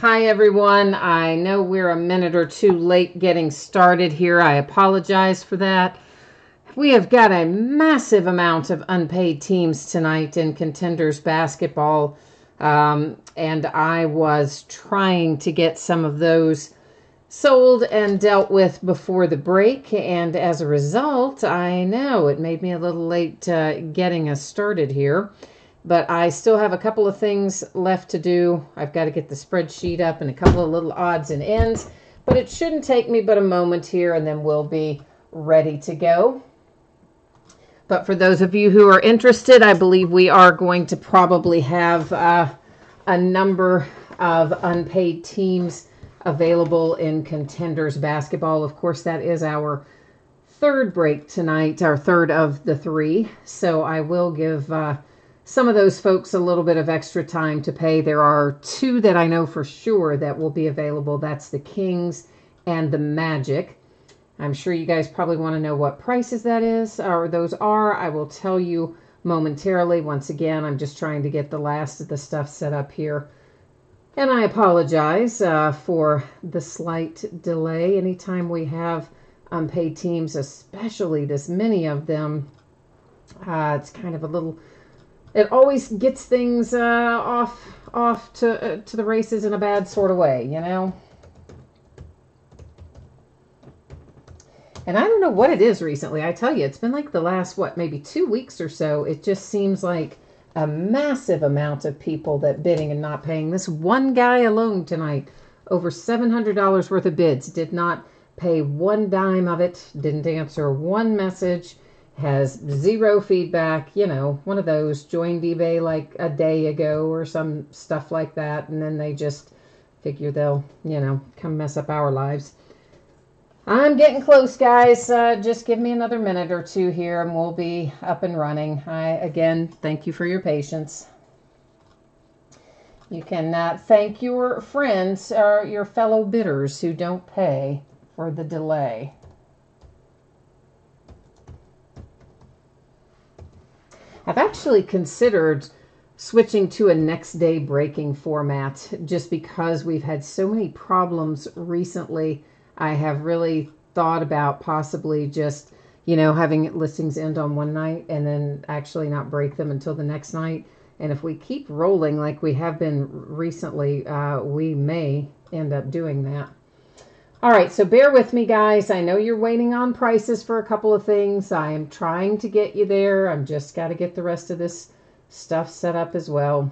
Hi everyone. I know we're a minute or two late getting started here. I apologize for that. We have got a massive amount of unpaid teams tonight in Contenders basketball, and I was trying to get some of those sold and dealt with before the break, and as a result, I know it made me a little late getting us started here. But I still have a couple of things left to do. I've got to get the spreadsheet up and a couple of little odds and ends. But it shouldn't take me but a moment here, and then we'll be ready to go. But for those of you who are interested, I believe we are going to probably have a number of unpaid teams available in Contenders basketball. Of course, that is our third break tonight, our third of the three. So I will give some of those folks a little bit of extra time to pay. There are two that I know for sure that will be available. That's the Kings and the Magic. I'm sure you guys probably want to know what prices that is, or those are. I will tell you momentarily. Once again, I'm just trying to get the last of the stuff set up here. And I apologize for the slight delay. Anytime we have unpaid teams, especially this many of them, it's kind of a little... It always gets things off to the races in a bad sort of way, you know? And I don't know what it is recently. I tell you, it's been like the last, maybe 2 weeks or so. It just seems like a massive amount of people that bidding and not paying. This one guy alone tonight, over $700 worth of bids, did not pay one dime of it, didn't answer one message, has zero feedback, you know, one of those, joined eBay like a day ago or some stuff like that, and then they just figure they'll, you know, come mess up our lives. I'm getting close, guys. Just give me another minute or two here and we'll be up and running. Again, thank you for your patience. You can thank your friends or your fellow bidders who don't pay for the delay. I've actually considered switching to a next day breaking format just because we've had so many problems recently. I have really thought about possibly just, you know, having listings end on one night and then actually not break them until the next night. And if we keep rolling like we have been recently, we may end up doing that. All right, so bear with me, guys. I know you're waiting on prices for a couple of things. I am trying to get you there. I'm just got to get the rest of this stuff set up as well.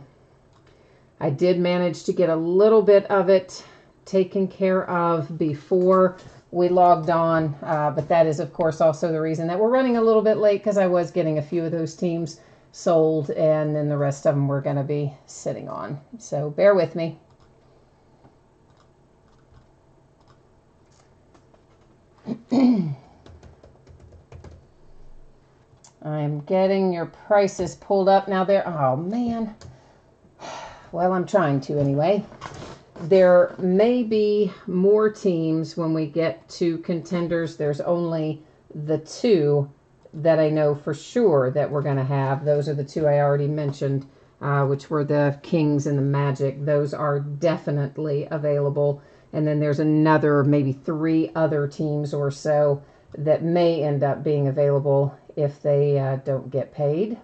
I did manage to get a little bit of it taken care of before we logged on, but that is, of course, also the reason that we're running a little bit late, because I was getting a few of those teams sold, and then the rest of them we're going to be sitting on. So bear with me. I'm getting your prices pulled up now there. Oh, man. Well, I'm trying to anyway. There may be more teams when we get to Contenders. There's only the two that I know for sure that we're going to have. Those are the two I already mentioned, which were the Kings and the Magic. Those are definitely available. And then there's another, maybe 3 other teams or so that may end up being available if they don't get paid.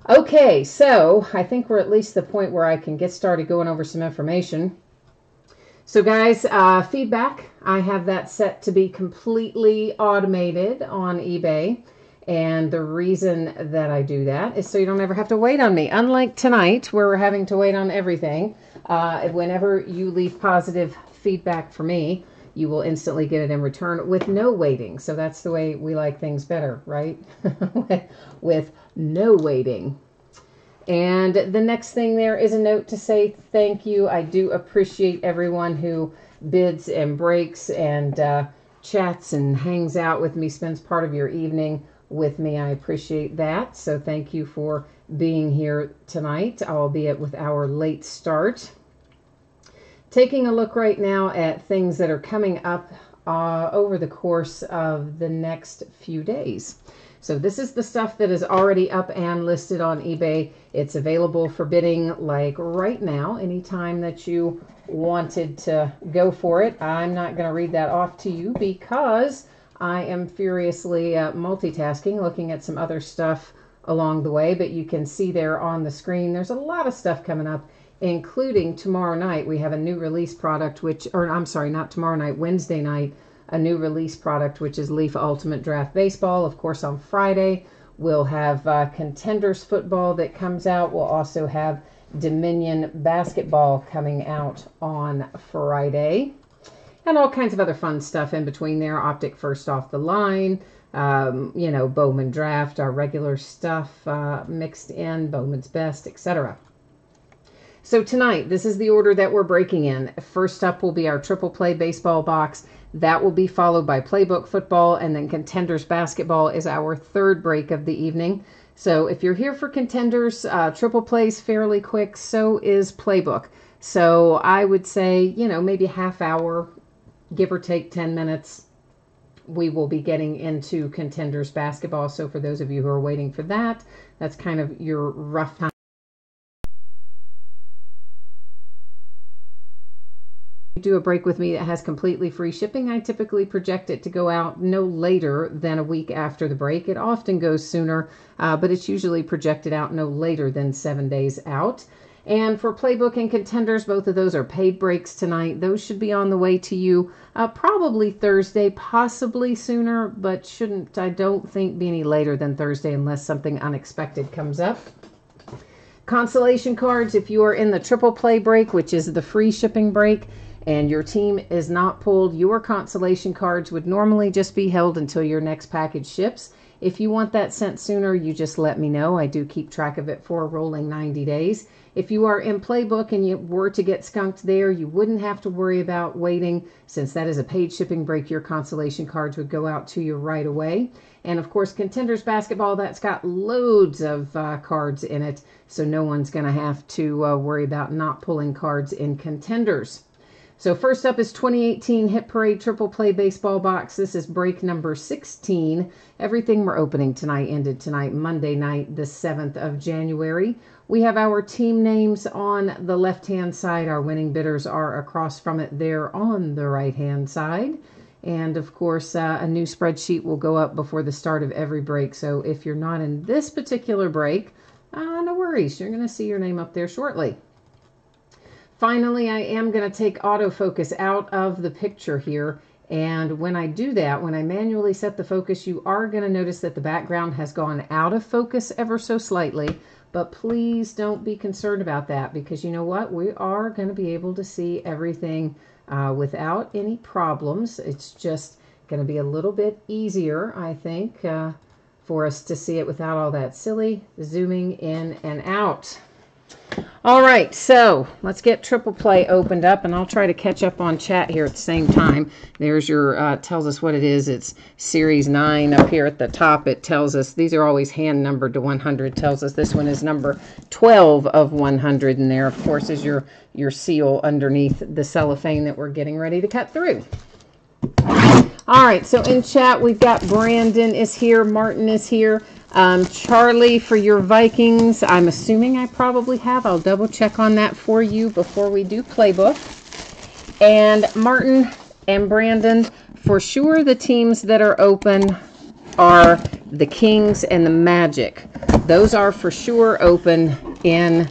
Okay, so I think we're at least the point where I can get started going over some information. So guys, feedback, I have that set to be completely automated on eBay. And the reason that I do that is so you don't ever have to wait on me. Unlike tonight, where we're having to wait on everything, whenever you leave positive feedback for me, you will instantly get it in return with no waiting. So that's the way we like things better, right? With no waiting. And the next thing there is a note to say thank you. I do appreciate everyone who bids and breaks and chats and hangs out with me, spends part of your evening with me. I appreciate that. So thank you for being here tonight, albeit with our late start. Taking a look right now at things that are coming up over the course of the next few days. So this is the stuff that is already up and listed on eBay. It's available for bidding like right now, anytime that you wanted to go for it. I'm not going to read that off to you because I am furiously multitasking, looking at some other stuff along the way, but you can see there on the screen, there's a lot of stuff coming up, including tomorrow night. We have a new release product, not tomorrow night, Wednesday night, a new release product, which is Leaf Ultimate Draft Baseball. Of course, on Friday, we'll have Contenders football that comes out. We'll also have Dominion basketball coming out on Friday. And all kinds of other fun stuff in between there. Optic First Off the Line, Bowman Draft, our regular stuff mixed in, Bowman's Best, etc. So tonight, this is the order that we're breaking in. First up will be our triple play baseball box. That will be followed by Playbook football, and then Contenders basketball is our third break of the evening. So if you're here for Contenders, triple plays fairly quick, so is Playbook. So I would say, maybe a half hour, give or take 10 minutes, we will be getting into Contenders basketball. So for those of you who are waiting for that, that's kind of your rough time. Do a break with me that has completely free shipping. I typically project it to go out no later than a week after the break. It often goes sooner, but it's usually projected out no later than 7 days out. And for Playbook and Contenders, both of those are paid breaks tonight. Those should be on the way to you probably Thursday, possibly sooner, but I don't think, be any later than Thursday unless something unexpected comes up. Consolation cards, if you are in the triple play break, which is the free shipping break, and your team is not pulled, your consolation cards would normally just be held until your next package ships. If you want that sent sooner, you just let me know. I do keep track of it for a rolling 90 days. If you are in Playbook and you were to get skunked there, you wouldn't have to worry about waiting. Since that is a paid shipping break, your consolation cards would go out to you right away. And of course, Contenders basketball, that's got loads of cards in it, so no one's going to have to worry about not pulling cards in Contenders. So first up is 2018 Hit Parade Triple Play Baseball Box. This is break number 16. Everything we're opening tonight ended tonight, Monday night, the 7th of January. We have our team names on the left-hand side. Our winning bidders are across from it there on the right-hand side. And of course, a new spreadsheet will go up before the start of every break. So if you're not in this particular break, no worries. You're going to see your name up there shortly. Finally, I am going to take autofocus out of the picture here. And when I do that, when I manually set the focus, you are going to notice that the background has gone out of focus ever so slightly. But please don't be concerned about that, because you know what? We are going to be able to see everything without any problems. It's just going to be a little bit easier, I think, for us to see it without all that silly zooming in and out. All right, so let's get triple play opened up, and I'll try to catch up on chat here at the same time. There's your, tells us what it is. It's Series 9 up here at the top. It tells us, these are always hand numbered to 100, tells us this one is number 12 of 100, and there, of course, is your seal underneath the cellophane that we're getting ready to cut through. All right, so in chat, we've got Brandon is here, Martin is here. Charlie, for your Vikings, I'm assuming I probably have. I'll double check on that for you before we do Playbook. And Martin and Brandon, for sure the teams that are open are the Kings and the Magic. Those are for sure open in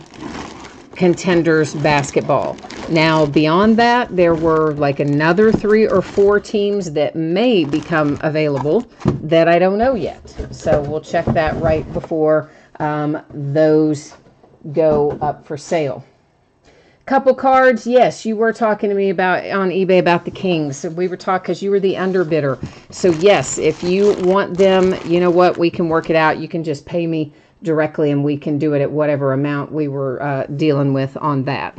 Contenders basketball. Now, beyond that, there were like another 3 or 4 teams that may become available that I don't know yet. So we'll check that right before those go up for sale. Couple cards, yes, you were talking to me about on eBay about the Kings. We were talking because you were the underbidder. So yes, if you want them, you know what, we can work it out. You can just pay me directly and we can do it at whatever amount we were dealing with on that.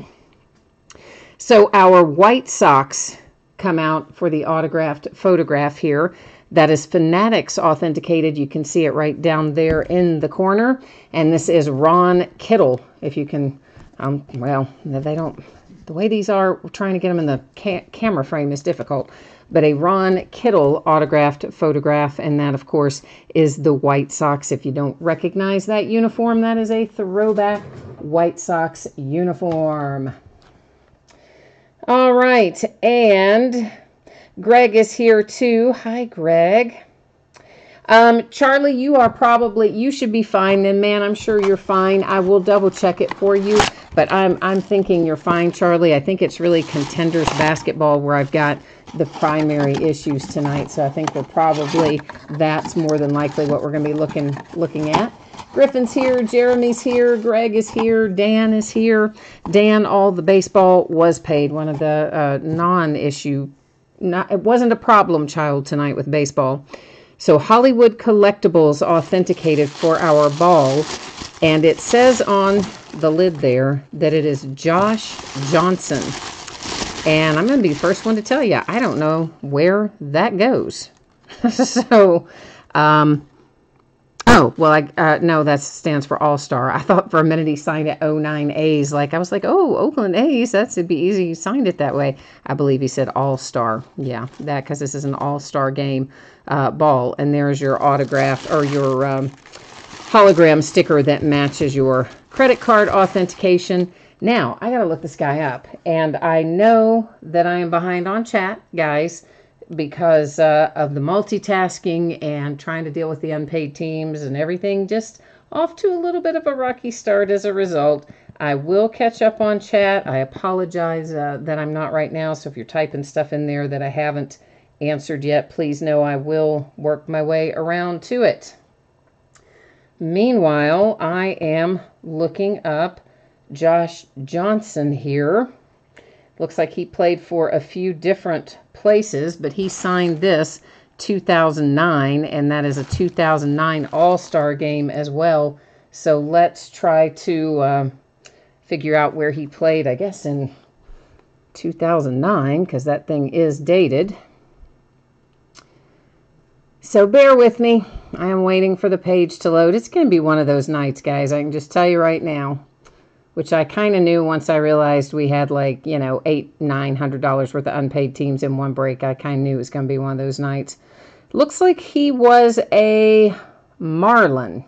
So our White Sox come out for the autographed photograph here. That is Fanatics authenticated. You can see it right down there in the corner. And this is Ron Kittle. If you can, well, they don't the way these are, trying to get them in the camera frame is difficult. But a Ron Kittle autographed photograph, and that, of course, is the White Sox. If you don't recognize that uniform, that is a throwback White Sox uniform. All right, and Greg is here too. Hi, Greg. Charlie, you should be fine then, man. I'm sure you're fine. I will double check it for you, but I'm thinking you're fine, Charlie. I think it's really Contenders basketball where I've got the primary issues tonight, so I think that's more than likely what we're going to be looking at. Griffin's here, Jeremy's here, Greg is here, Dan is here. Dan, all the baseball was paid. One of the it wasn't a problem child tonight with baseball. So Hollywood Collectibles authenticated for our ball, and it says on the lid there that it is Josh Johnson. And I'm going to be the first one to tell you, I don't know where that goes. So, no, that stands for All-Star. I thought for a minute he signed it 09 A's. I was like, oh, Oakland A's, it'd be easy. He signed it that way. I believe he said All-Star. Yeah, that, because this is an All-Star game ball. And there's your autograph or your hologram sticker that matches your credit card authentication. Now, I got to look this guy up. And I know that I am behind on chat, guys, because of the multitasking and trying to deal with the unpaid teams and everything, just off to a little bit of a rocky start as a result. I will catch up on chat. I apologize that I'm not right now, so if you're typing stuff in there that I haven't answered yet, please know I will work my way around to it. Meanwhile, I am looking up Josh Johnson here. Looks like he played for a few different places, but he signed this 2009, and that is a 2009 All-Star game as well. So let's try to figure out where he played, I guess, in 2009, because that thing is dated. So bear with me. I am waiting for the page to load. It's going to be one of those nights, guys. I can just tell you right now. Which I kind of knew once I realized we had $800-900 worth of unpaid teams in one break. I kind of knew it was going to be one of those nights. Looks like he was a Marlin.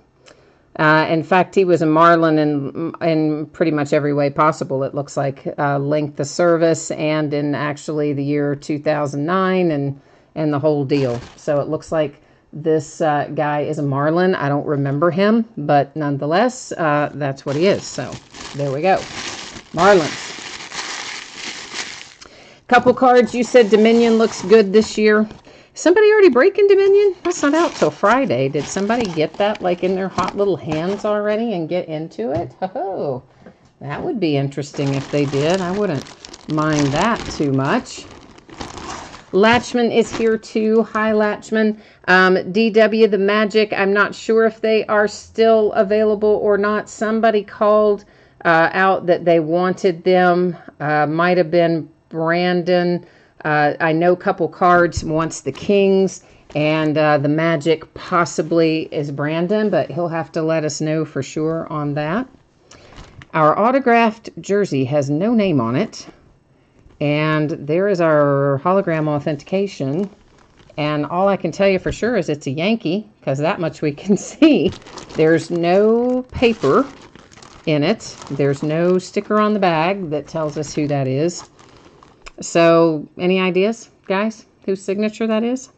In fact, he was a Marlin in pretty much every way possible. It looks like length of service and in actually the year 2009 and the whole deal. So it looks like this guy is a Marlin. I don't remember him, but nonetheless, that's what he is. So there we go. Marlins. Couple cards. You said Dominion looks good this year. Somebody already breaking Dominion? That's not out till Friday. Did somebody get that in their hot little hands already and get into it? Oh, that would be interesting if they did. I wouldn't mind that too much. Latchman is here too. Hi, Latchman. DW, the Magic, I'm not sure if they are still available or not. Somebody called out that they wanted them. Might have been Brandon. I know a couple cards wants the Kings, and the Magic possibly is Brandon, but he'll have to let us know for sure on that. Our autographed jersey has no name on it. And there is our hologram authentication. And all I can tell you for sure is it's a Yankee, because that much we can see. There's no paper in it. There's no sticker on the bag that tells us who that is. So, any ideas, guys, whose signature that is?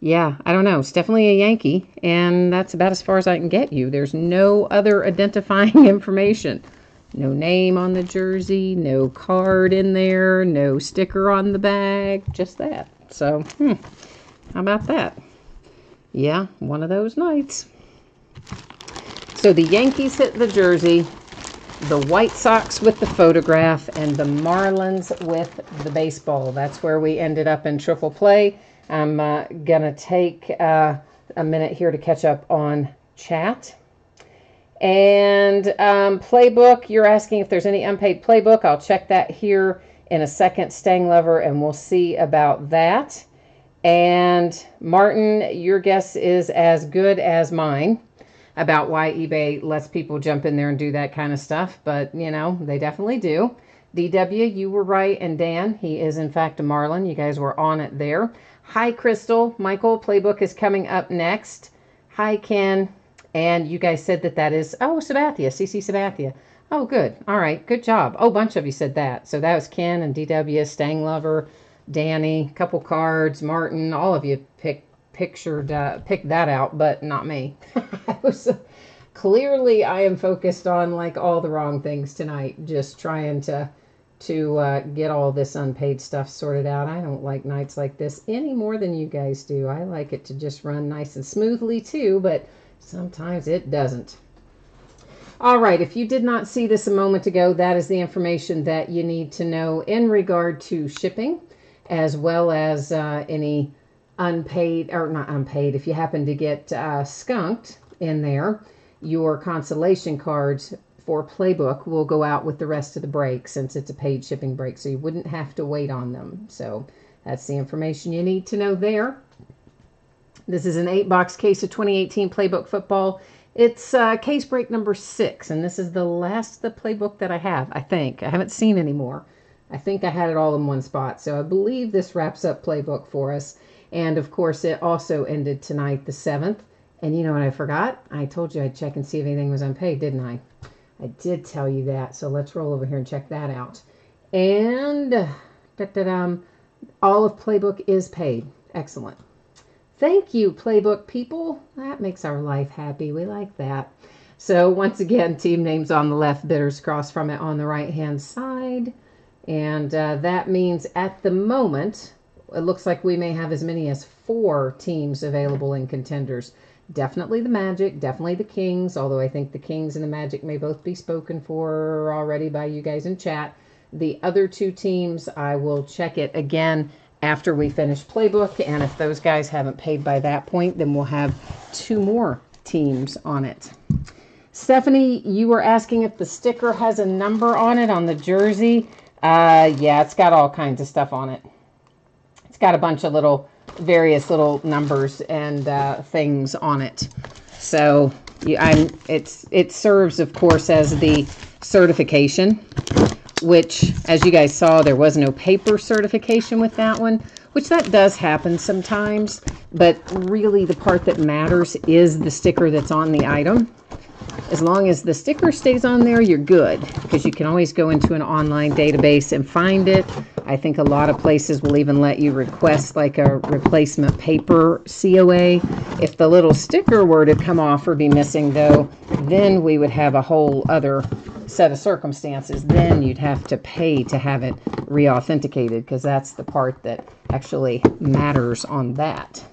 Yeah, I don't know. It's definitely a Yankee, and that's about as far as I can get you. There's no other identifying information. No name on the jersey, no card in there, no sticker on the bag, just that. So, how about that? Yeah, one of those nights. So the Yankees hit the jersey, the White Sox with the photograph, and the Marlins with the baseball. That's where we ended up in triple play. I'm going to take a minute here to catch up on chat. And playbook, you're asking if there's any unpaid playbook. I'll check that here in a second, Stang Lover, and we'll see about that. And Martin, your guess is as good as mine about why eBay lets people jump in there and do that kind of stuff. But, they definitely do. DW, you were right, and Dan, he is in fact a Marlin. You guys were on it there. Hi, Crystal. Michael, playbook is coming up next. Hi, Ken. And you guys said that is, oh, Sabathia, CC Sabathia. Oh, good. All right, good job. Oh, a bunch of you said that. So that was Ken and DW, Stang Lover, Danny, couple cards, Martin. All of you picked that out, but not me. Clearly, I am focused on like all the wrong things tonight. Just trying to get all this unpaid stuff sorted out. I don't like nights like this any more than you guys do. I like it to just run nice and smoothly too, but sometimes it doesn't. All right, if you did not see this a moment ago, that is the information that you need to know in regard to shipping, as well as any unpaid, or not unpaid, if you happen to get skunked in there, your consolation cards for playbook will go out with the rest of the break, since it's a paid shipping break, so you wouldn't have to wait on them. So that's the information you need to know there. This is an 8-box case of 2018 playbook football. It's case break number 6, and this is the last the playbook that I have, I think. I haven't seen any more. I think I had it all in one spot, so I believe this wraps up playbook for us. And of course, it also ended tonight, the 7th. And you know what I forgot? I told you I'd check and see if anything was unpaid, didn't I? I did tell you that, so let's roll over here and check that out. And all of playbook is paid. Excellent. Thank you, playbook people. That makes our life happy. We like that. So once again, team names on the left, bidders cross from it on the right-hand side. And that means at the moment, it looks like we may have as many as 4 teams available in contenders. Definitely the Magic, definitely the Kings, although I think the Kings and the Magic may both be spoken for already by you guys in chat. The other 2 teams, I will check it again after we finish playbook, and if those guys haven't paid by that point, then we'll have 2 more teams on it. Stephanie, you were asking if the sticker has a number on it on the jersey. Yeah, it's got all kinds of stuff on it. It's got a bunch of various little numbers and things on it. So it serves, of course, as the certification, which, as you guys saw, there was no paper certification with that one, which that does happen sometimes. But really, the part that matters is the sticker that's on the item. As long as the sticker stays on there, you're good, because you can always go into an online database and find it. I think a lot of places will even let you request like a replacement paper COA. If the little sticker were to come off or be missing, though, then we would have a whole other set of circumstances. Then you'd have to pay to have it re-authenticated, because that's the part that actually matters on that.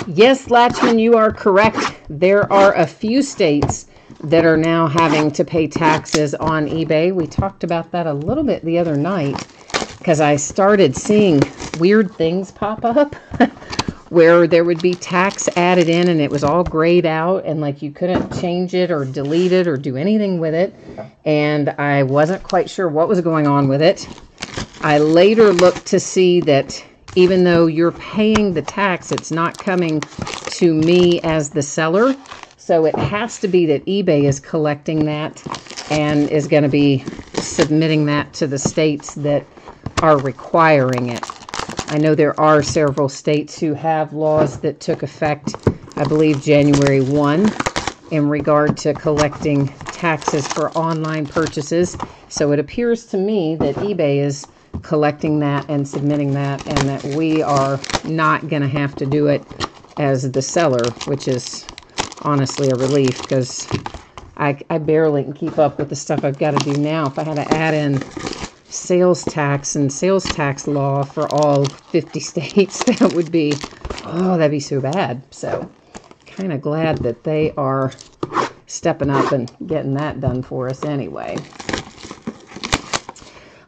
Yes, Latchman, you are correct. There are a few states that are now having to pay taxes on eBay. We talked about that a little bit the other night, because I started seeing weird things pop up where there would be tax added in and it was all grayed out, and like you couldn't change it or delete it or do anything with it. And I wasn't quite sure what was going on with it. I later looked to see that even though you're paying the tax, it's not coming to me as the seller. So it has to be that eBay is collecting that and is going to be submitting that to the states that are requiring it. I know there are several states who have laws that took effect, I believe, January 1 in regard to collecting taxes for online purchases. So it appears to me that eBay is collecting that and submitting that, and that we are not going to have to do it as the seller, which is honestly a relief, because I barely can keep up with the stuff I've got to do now. If I had to add in sales tax and sales tax law for all 50 states, that would be, oh, that'd be so bad. So kind of glad that they are stepping up and getting that done for us anyway.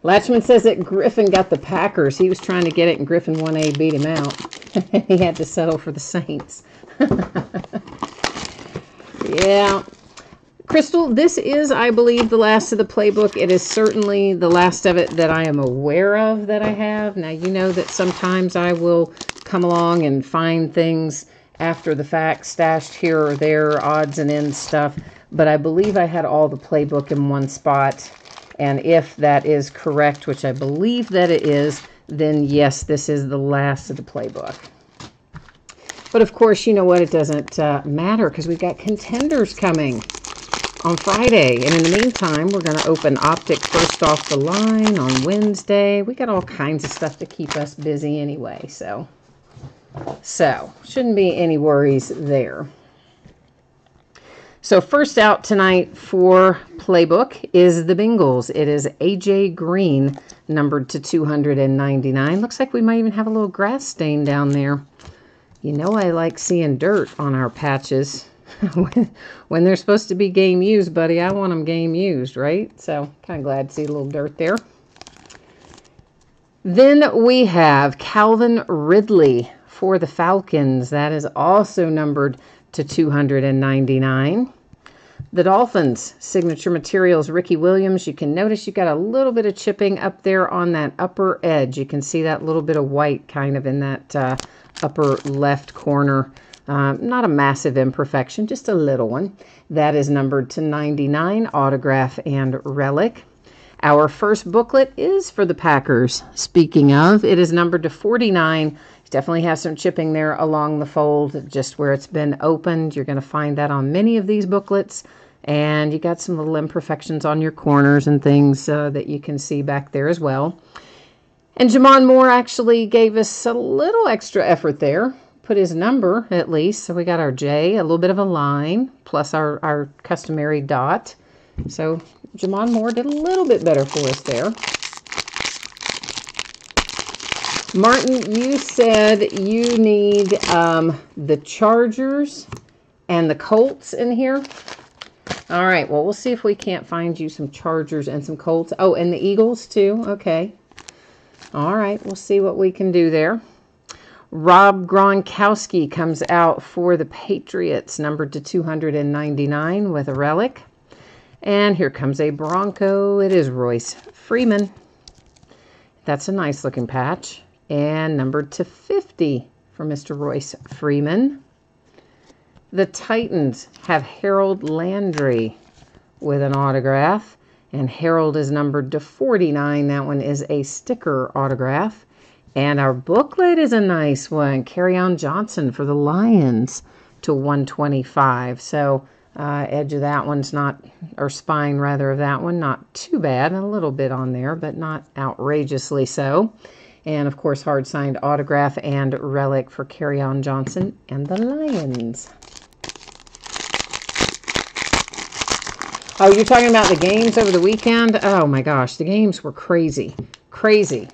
Latchman says that Griffin got the Packers. He was trying to get it, and Griffin 1A beat him out. He had to settle for the Saints. Yeah. Crystal, this is, I believe, the last of the playbook. It is certainly the last of it that I am aware of that I have. Now, you know that sometimes I will come along and find things after the fact, stashed here or there, odds and ends stuff. But I believe I had all the playbook in one spot. And if that is correct, which I believe that it is, then yes, this is the last of the playbook. But of course, you know what? It doesn't matter because we've got contenders coming on Friday. And in the meantime, we're going to open Optic First Off the Line on Wednesday. We got all kinds of stuff to keep us busy anyway. So shouldn't be any worries there. So first out tonight for Playbook is the Bengals. It is A.J. Green, numbered to 299. Looks like we might even have a little grass stain down there. You know I like seeing dirt on our patches. When they're supposed to be game used, buddy, I want them game used, right? So kind of glad to see a little dirt there. Then we have Calvin Ridley for the Falcons. That is also numbered to 299. The Dolphins, Signature Materials, Ricky Williams. You can notice you got a little bit of chipping up there on that upper edge. You can see that little bit of white kind of in that upper left corner. Not a massive imperfection, just a little one. That is numbered to 99, autograph and relic. Our first booklet is for the Packers. Speaking of, it is numbered to 49. You definitely have some chipping there along the fold, just where it's been opened. You're going to find that on many of these booklets. And you got some little imperfections on your corners and things that you can see back there as well. And Jamon Moore actually gave us a little extra effort there. Put his number at least. So we got our J, a little bit of a line, plus our customary dot. So Jamon Moore did a little bit better for us there. Martin, you said you need the Chargers and the Colts in here. All right, well, we'll see if we can't find you some Chargers and some Colts. Oh, and the Eagles too. Okay. All right, we'll see what we can do there. Rob Gronkowski comes out for the Patriots, numbered to 299 with a relic. And here comes a Bronco. It is Royce Freeman. That's a nice looking patch. And numbered to 50 for Mr. Royce Freeman. The Titans have Harold Landry with an autograph. And Harold is numbered to 49. That one is a sticker autograph. And our booklet is a nice one. Kerryon Johnson for the Lions to 125. So edge of that one's not, or spine rather of that one, not too bad. A little bit on there, but not outrageously so. And of course, hard signed autograph and relic for Kerryon Johnson and the Lions. Oh, you're talking about the games over the weekend? Oh my gosh, the games were crazy. Crazy.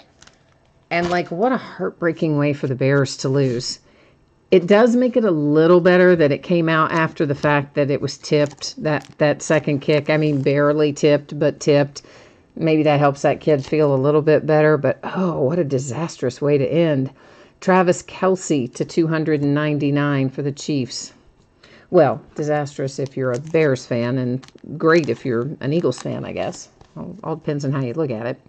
And like, what a heartbreaking way for the Bears to lose. It does make it a little better that it came out after the fact that it was tipped, that second kick. I mean, barely tipped, but tipped. Maybe that helps that kid feel a little bit better. But, oh, what a disastrous way to end. Travis Kelce to 299 for the Chiefs. Well, disastrous if you're a Bears fan, and great if you're an Eagles fan, I guess. All depends on how you look at it.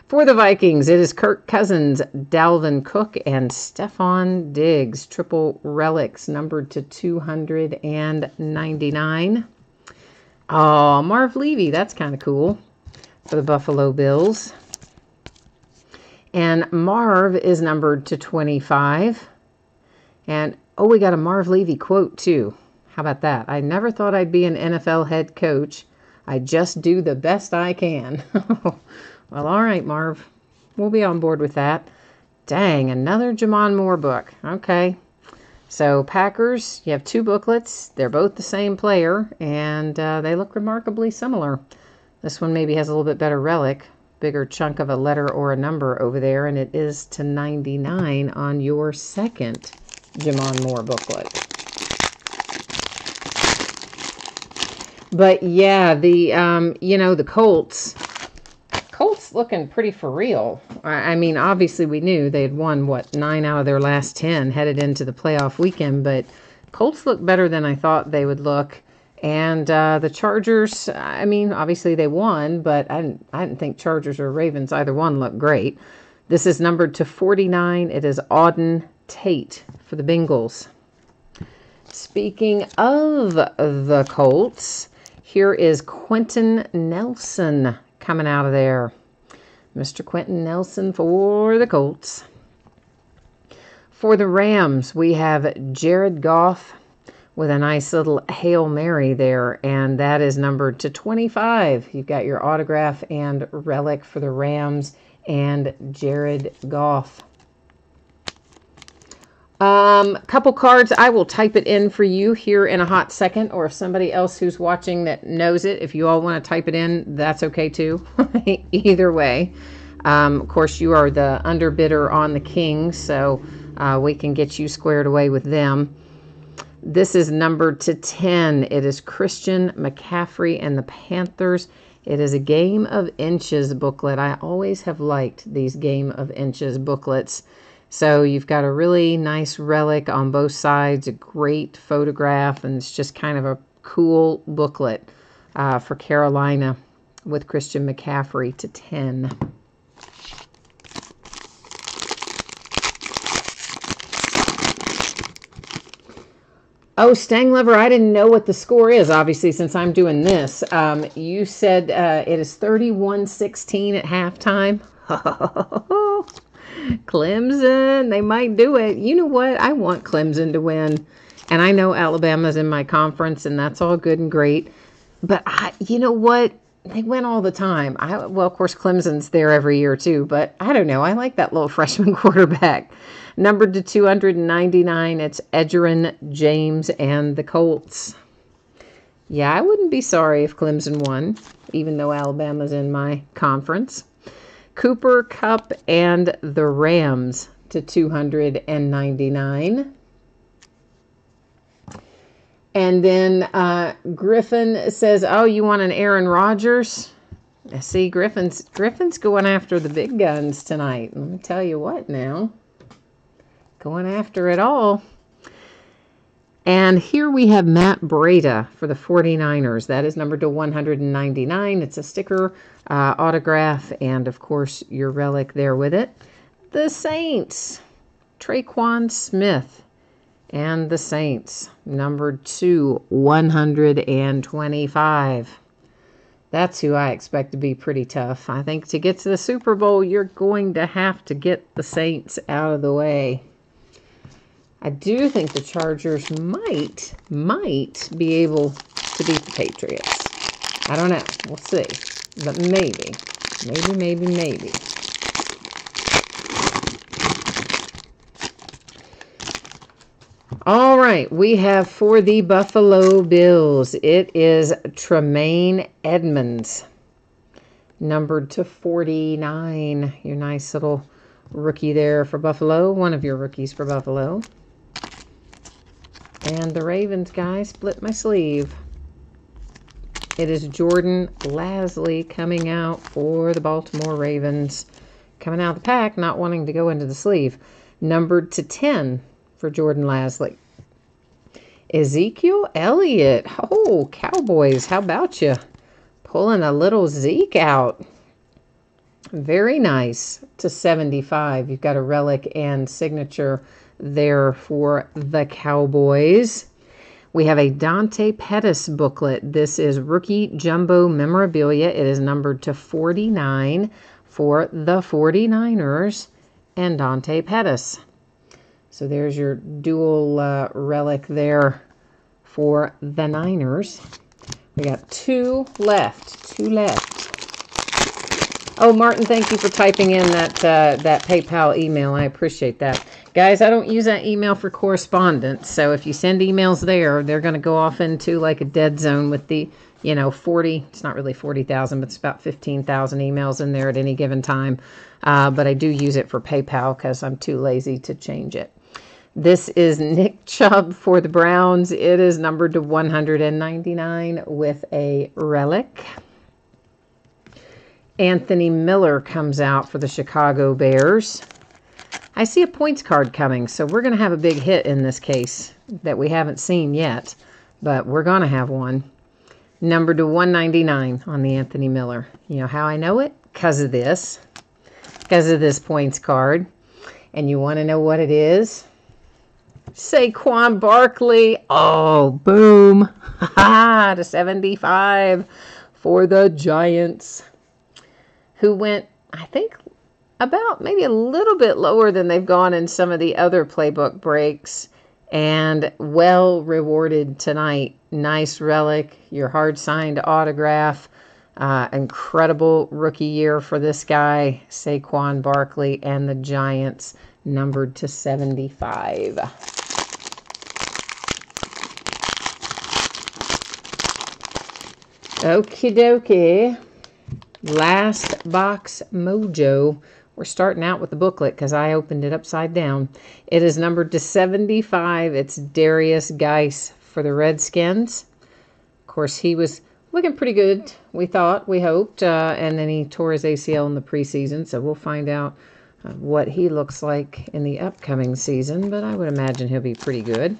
For the Vikings, it is Kirk Cousins, Dalvin Cook, and Stephon Diggs. Triple relics numbered to 299. Oh, Marv Levy, that's kind of cool for the Buffalo Bills. And Marv is numbered to 25. And, oh, we got a Marv Levy quote, too. How about that? I never thought I'd be an NFL head coach. I just do the best I can. Well, all right, Marv. We'll be on board with that. Dang, another Jamon Moore book. Okay. So, Packers, you have two booklets. They're both the same player, and they look remarkably similar. This one maybe has a little bit better relic, bigger chunk of a letter or a number over there, and it is to 99 on your second Jamon Moore booklet. But, yeah, the Colts looking pretty for real. I mean, obviously we knew they had won, 9 out of their last 10 headed into the playoff weekend, but Colts look better than I thought they would look. And the Chargers, I mean, obviously they won, but I didn't think Chargers or Ravens, either one, looked great. This is numbered to 49. It is Auden Tate for the Bengals. Speaking of the Colts, Here is Quentin Nelson coming out of there. Mr. Quentin Nelson for the Colts. For the Rams, we have Jared Goff with a nice little Hail Mary there, and that is numbered to 25. You've got your autograph and relic for the Rams and Jared Goff. Couple cards. I will type it in for you here in a hot second, or if somebody else who's watching that knows it, if you all want to type it in, that's okay too. Either way. Of course, you are the underbidder on the Kings, so we can get you squared away with them. This is numbered to 10. It is Christian McCaffrey and the Panthers. It is a Game of Inches booklet. I always have liked these Game of Inches booklets. So you've got a really nice relic on both sides, a great photograph, and it's just kind of a cool booklet for Carolina with Christian McCaffrey to 10. Oh, Stanglever, I didn't know what the score is, obviously, since I'm doing this. You said it is 31-16 at halftime. Clemson, they might do it. You know what? I want Clemson to win. And I know Alabama's in my conference, and that's all good and great. But you know what? They win all the time. Well, of course, Clemson's there every year, too. But I don't know. I like that little freshman quarterback. Numbered to 299, it's Edgerrin James and the Colts. Yeah, I wouldn't be sorry if Clemson won, even though Alabama's in my conference. Cooper Kupp and the Rams to 299. And then Griffin says, oh, you want an Aaron Rodgers? See, Griffin's going after the big guns tonight. Let me tell you what now. Going after it all. And here we have Matt Breida for the 49ers. That is numbered to 199. It's a sticker, autograph, and, of course, your relic there with it. The Saints. Traquan Smith and the Saints. Numbered to 125. That's who I expect to be pretty tough. I think to get to the Super Bowl, you're going to have to get the Saints out of the way. I do think the Chargers might be able to beat the Patriots. I don't know. We'll see. But maybe. Maybe. All right. We have for the Buffalo Bills, it is Tremaine Edmunds. Numbered to 49. Your nice little rookie there for Buffalo. One of your rookies for Buffalo. And the Ravens guy split my sleeve. It is Jordan Lasley coming out for the Baltimore Ravens. Coming out of the pack, not wanting to go into the sleeve. Numbered to 10 for Jordan Lasley. Ezekiel Elliott. Oh, Cowboys, how about you? Pulling a little Zeke out. Very nice to 75. You've got a relic and signature there for the Cowboys. We have a Dante Pettis booklet. This is Rookie Jumbo Memorabilia. It is numbered to 49 for the 49ers and Dante Pettis. So there's your dual relic there for the Niners. We got two left. Oh, Martin, thank you for typing in that PayPal email. I appreciate that. Guys, I don't use that email for correspondence, so if you send emails there, they're going to go off into like a dead zone with the, 40, it's not really 40,000, but it's about 15,000 emails in there at any given time. But I do use it for PayPal because I'm too lazy to change it. This is Nick Chubb for the Browns. It is numbered to 199 with a relic. Anthony Miller comes out for the Chicago Bears. I see a points card coming, so we're going to have a big hit in this case that we haven't seen yet, but we're going to have one. Numbered to 199 on the Anthony Miller. You know how I know it? Because of this points card. And you want to know what it is? Saquon Barkley. Oh, boom. To 75 for the Giants, who went, I think, about maybe a little bit lower than they've gone in some of the other playbook breaks, and well rewarded tonight. Nice relic, your hard-signed autograph. Incredible rookie year for this guy, Saquon Barkley, and the Giants, numbered to 75. Okie dokie. Last box mojo. We're starting out with the booklet because I opened it upside down. It is numbered to 75. It's Darius Geis for the Redskins. Of course, he was looking pretty good, we thought, we hoped, and then he tore his ACL in the preseason, so we'll find out what he looks like in the upcoming season, but I would imagine he'll be pretty good.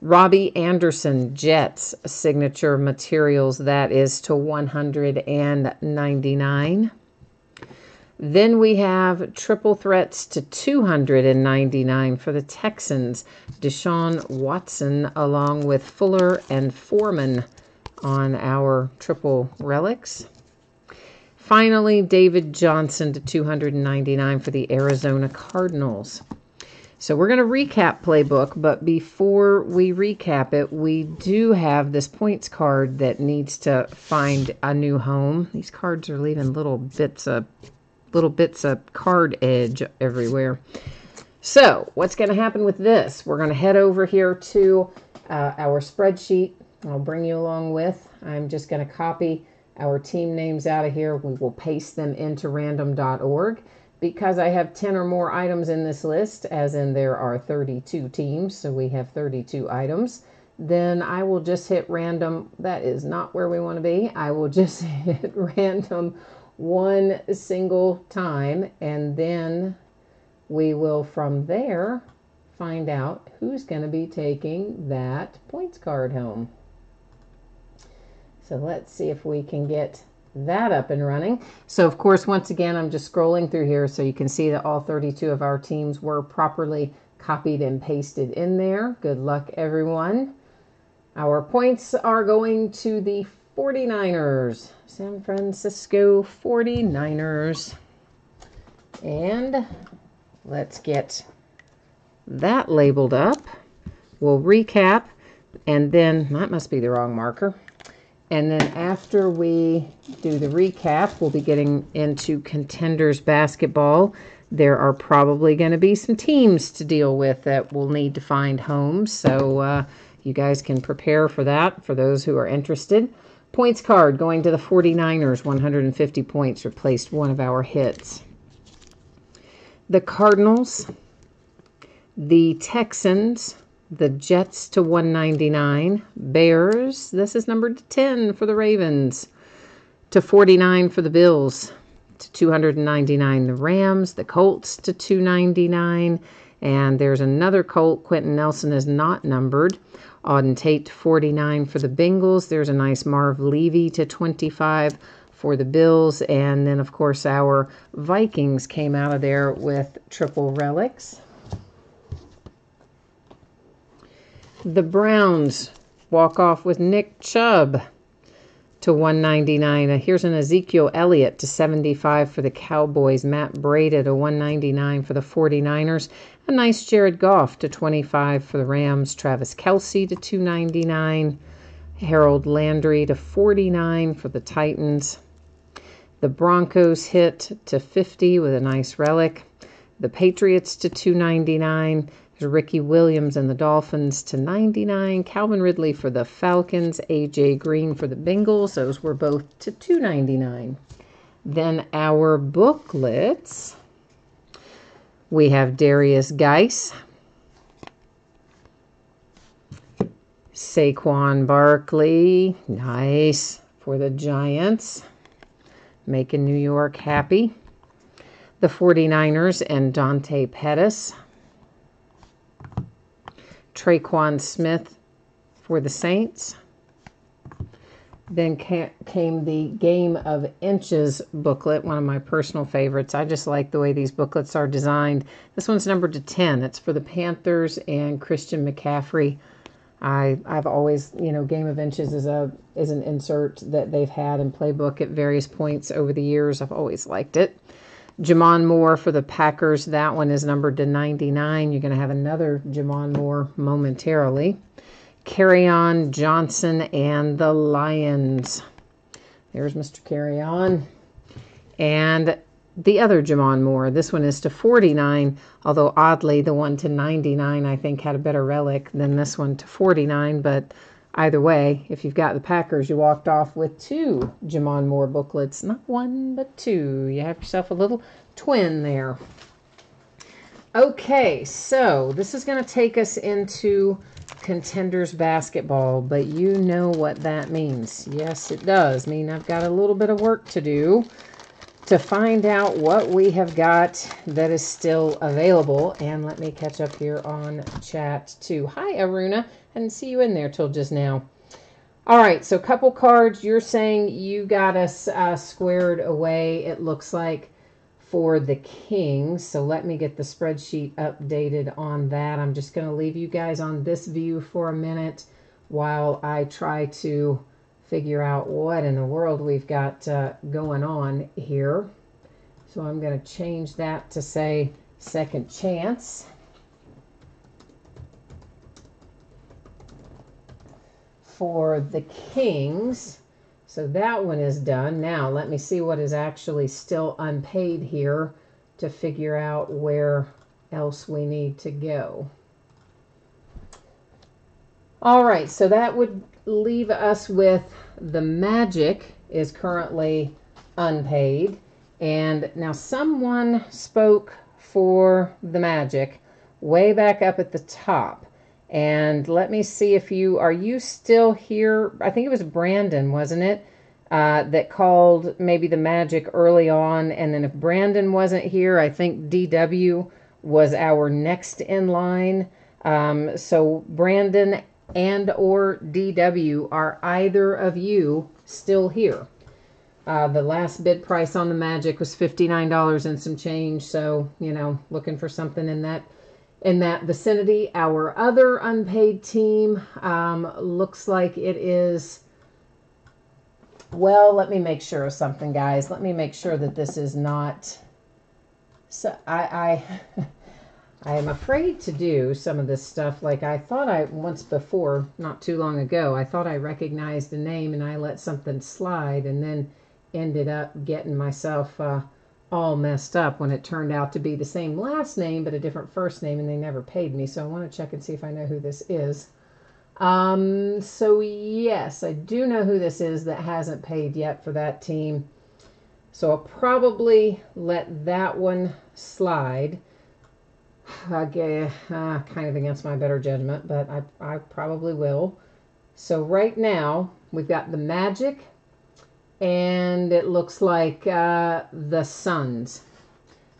Robbie Anderson, Jets, signature materials, that is to 199. Then we have triple threats to 299 for the Texans, Deshaun Watson, along with Fuller and Foreman on our triple relics. Finally, David Johnson to 299 for the Arizona Cardinals. So we're going to recap playbook, but before we recap it, we do have this points card that needs to find a new home. These cards are leaving little bits of card edge everywhere. So what's going to happen with this? We're going to head over here to our spreadsheet. I'll bring you along with. I'm just going to copy our team names out of here. We will paste them into random.org. Because I have 10 or more items in this list, as in there are 32 teams, so we have 32 items, then I will just hit random. That is not where we want to be. I will just hit random one single time, and then we will from there find out who's going to be taking that points card home. So let's see if we can get that up and running. So of course, once again, I'm just scrolling through here so you can see that all 32 of our teams were properly copied and pasted in there. Good luck, everyone. Our points are going to the 49ers, San Francisco 49ers. And let's get that labeled up. We'll recap, and then that must be the wrong marker. And then after we do the recap, we'll be getting into Contenders basketball. There are probably going to be some teams to deal with that will need to find homes. So you guys can prepare for that, for those who are interested. Points card going to the 49ers, 150 points, replaced one of our hits. The Cardinals, the Texans, the Jets to 199. Bears, this is numbered to 10 for the Ravens. To 49 for the Bills. To 299 the Rams. The Colts to 299. And there's another Colt. Quentin Nelson is not numbered. Auden Tate to 49 for the Bengals. There's a nice Marv Levy to 25 for the Bills. And then, of course, our Vikings came out of there with triple relics. The Browns walk off with Nick Chubb to 199. Here's an Ezekiel Elliott to 75 for the Cowboys. Matt Breida to 199 for the 49ers. A nice Jared Goff to 25 for the Rams. Travis Kelce to 299. Harold Landry to 49 for the Titans. The Broncos hit to 50 with a nice relic. The Patriots to 299. Ricky Williams and the Dolphins to 99. Calvin Ridley for the Falcons. A.J. Green for the Bengals. Those were both to 299. Then our booklets. We have Darius Geis. Saquon Barkley. Nice for the Giants. Making New York happy. The 49ers and Dante Pettis. Traquan Smith for the Saints. Then came the Game of Inches booklet, one of my personal favorites. I just like the way these booklets are designed. This one's numbered to 10. It's for the Panthers and Christian McCaffrey. I've always, Game of Inches is an insert that they've had in Playbook at various points over the years. I've always liked it. Jamon Moore for the Packers. That one is numbered to 99. You're going to have another Jamon Moore momentarily. Kerryon Johnson and the Lions. There's Mr. Kerryon. And the other Jamon Moore. This one is to 49, although oddly the one to 99 I think had a better relic than this one to 49. But either way, if you've got the Packers, you walked off with 2 Jamon Moore booklets. Not 1, but 2. You have yourself a little twin there. Okay, so this is going to take us into Contenders basketball, but you know what that means. Yes, it does mean I've got a little bit of work to do to find out what we have got that is still available. And let me catch up here on chat too. Hi, Aruna. I didn't see you in there till just now. All right, so couple cards. You're saying you got us squared away, it looks like, for the Kings. So let me get the spreadsheet updated on that. I'm just going to leave you guys on this view for a minute while I try to figure out what in the world we've got going on here. So I'm going to change that to say second chance. For the Kings. So that one is done. Now, let me see what is actually still unpaid here to figure out where else we need to go. All right, so that would leave us with the Magic is currently unpaid. And now someone spoke for the Magic way back up at the top. And let me see if are you still here? I think it was Brandon, wasn't it? That called maybe the Magic early on. And then if Brandon wasn't here, I think DW was our next in line. So Brandon and or DW, are either of you still here? The last bid price on the Magic was $59 and some change. So, looking for something in that vicinity. Our other unpaid team looks like it is, well, let me make sure of something, guys. Let me make sure that this is not, so I am afraid to do some of this stuff. Like I thought once before, not too long ago, I thought I recognized a name and I let something slide and then ended up getting myself all messed up when it turned out to be the same last name but a different first name, and they never paid me. So I want to check and see if I know who this is. So yes, I do know who this is that hasn't paid yet for that team. So I'll probably let that one slide. Okay, kind of against my better judgment, but I probably will. So right now we've got the Magic, and it looks like the Suns.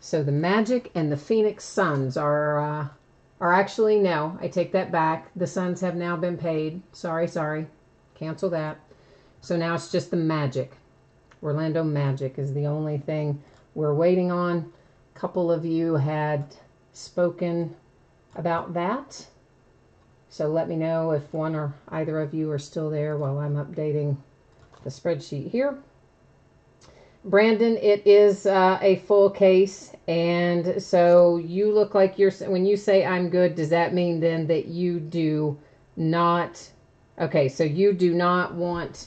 So the Magic and the Phoenix Suns are actually, no, I take that back. The Suns have now been paid. Sorry. Cancel that. So now it's just the Magic. Orlando Magic is the only thing we're waiting on. A couple of you had spoken about that. So let me know if one or either of you are still there while I'm updating the spreadsheet here. Brandon, it is a full case, and so you look like when you say I'm good, does that mean then that you do not, okay, so you do not want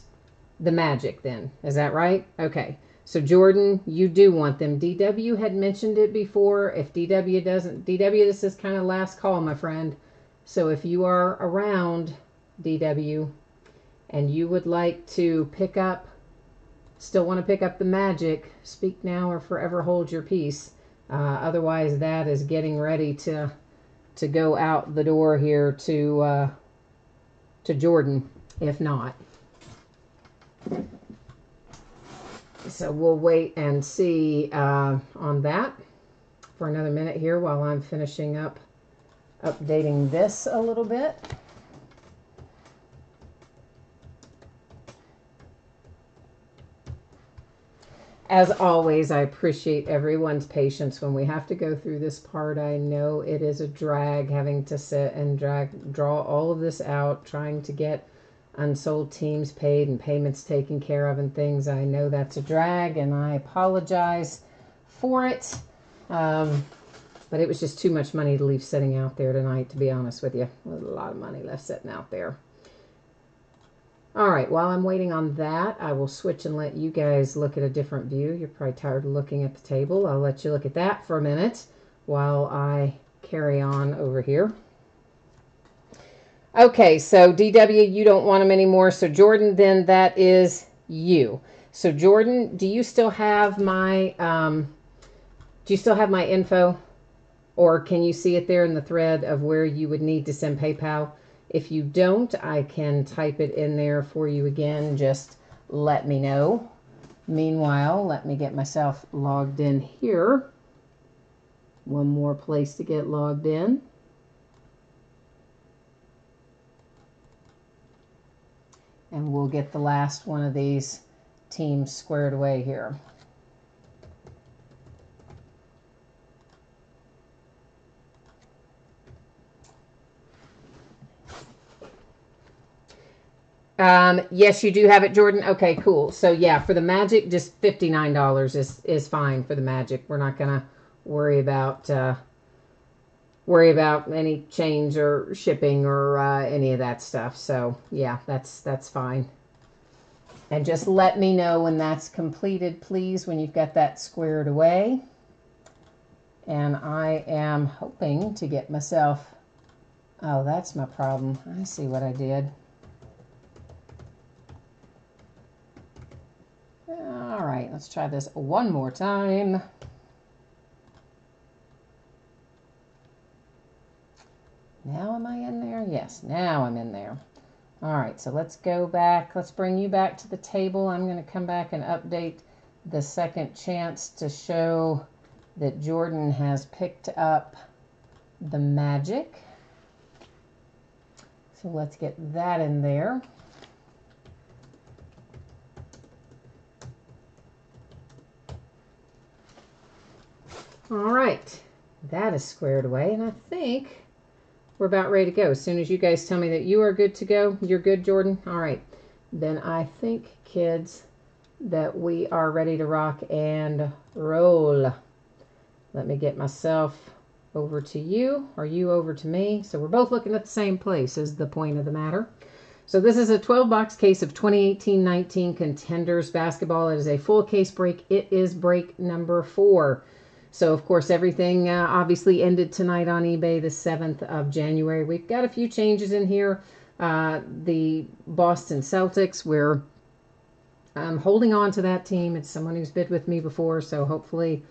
the Magic then, is that right? Okay, so Jordan, you do want them. DW had mentioned it before. If DW doesn't, DW, this is kind of last call, my friend. So if you are around, DW, and you would like to still want to pick up the Magic, speak now or forever hold your peace. Otherwise, that is getting ready to go out the door here to Jordan, if not. So we'll wait and see on that for another minute here while I'm finishing up updating this a little bit. As always, I appreciate everyone's patience when we have to go through this part. I know it is a drag having to sit and draw all of this out, trying to get unsold teams paid and payments taken care of and things. I know that's a drag, and I apologize for it. But it was just too much money to leave sitting out there tonight, to be honest with you. There's a lot of money left sitting out there. All right, while I'm waiting on that, I will switch and let you guys look at a different view. You're probably tired of looking at the table. I'll let you look at that for a minute while I carry on over here. Okay, so DW, you don't want them anymore. So Jordan, then that is you. So Jordan, do you still have my info? Or can you see it there in the thread of where you would need to send PayPal? If you don't, I can type it in there for you again. Just let me know. Meanwhile, let me get myself logged in here. One more place to get logged in. And we'll get the last one of these teams squared away here. Yes, you do have it, Jordan. Okay, cool. So yeah, for the Magic, just $59 is fine for the Magic. We're not gonna worry about any change or shipping or any of that stuff. So yeah, that's fine. And just let me know when that's completed, please, when you've got that squared away. And I am hoping to get myself. Oh, that's my problem. I see what I did. All right, let's try this one more time. Now am I in there? Yes, now I'm in there. All right, so let's go back. Let's bring you back to the table. I'm going to come back and update the second chance to show that Jordan has picked up the Magic. So let's get that in there. All right, that is squared away, and I think we're about ready to go. As soon as you guys tell me that you are good to go, you're good, Jordan? All right, then I think, kids, that we are ready to rock and roll. Let me get myself over to you, or you over to me. So we're both looking at the same place is the point of the matter. So this is a 12-box case of 2018-19 Contenders basketball. It is a full case break. It is break number 4. So, of course, everything obviously ended tonight on eBay the 7th of January. We've got a few changes in here. The Boston Celtics, we're holding on to that team. It's someone who's bid with me before, so hopefully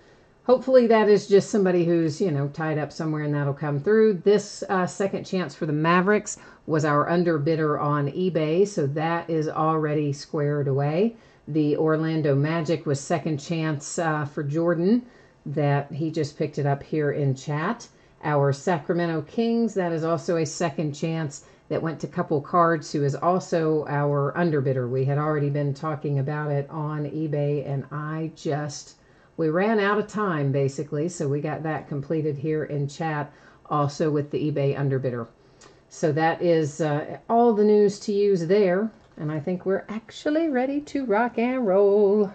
that is just somebody who's, tied up somewhere and that'll come through. This second chance for the Mavericks was our underbidder on eBay, so that is already squared away. The Orlando Magic was second chance for Jordan. That he just picked it up here in chat. Our Sacramento Kings, that is also a second chance that went to Couple Cards, who is also our underbidder. We had already been talking about it on eBay, and we ran out of time, basically, so we got that completed here in chat, also with the eBay underbidder. So that is all the news to use there, and I think we're actually ready to rock and roll.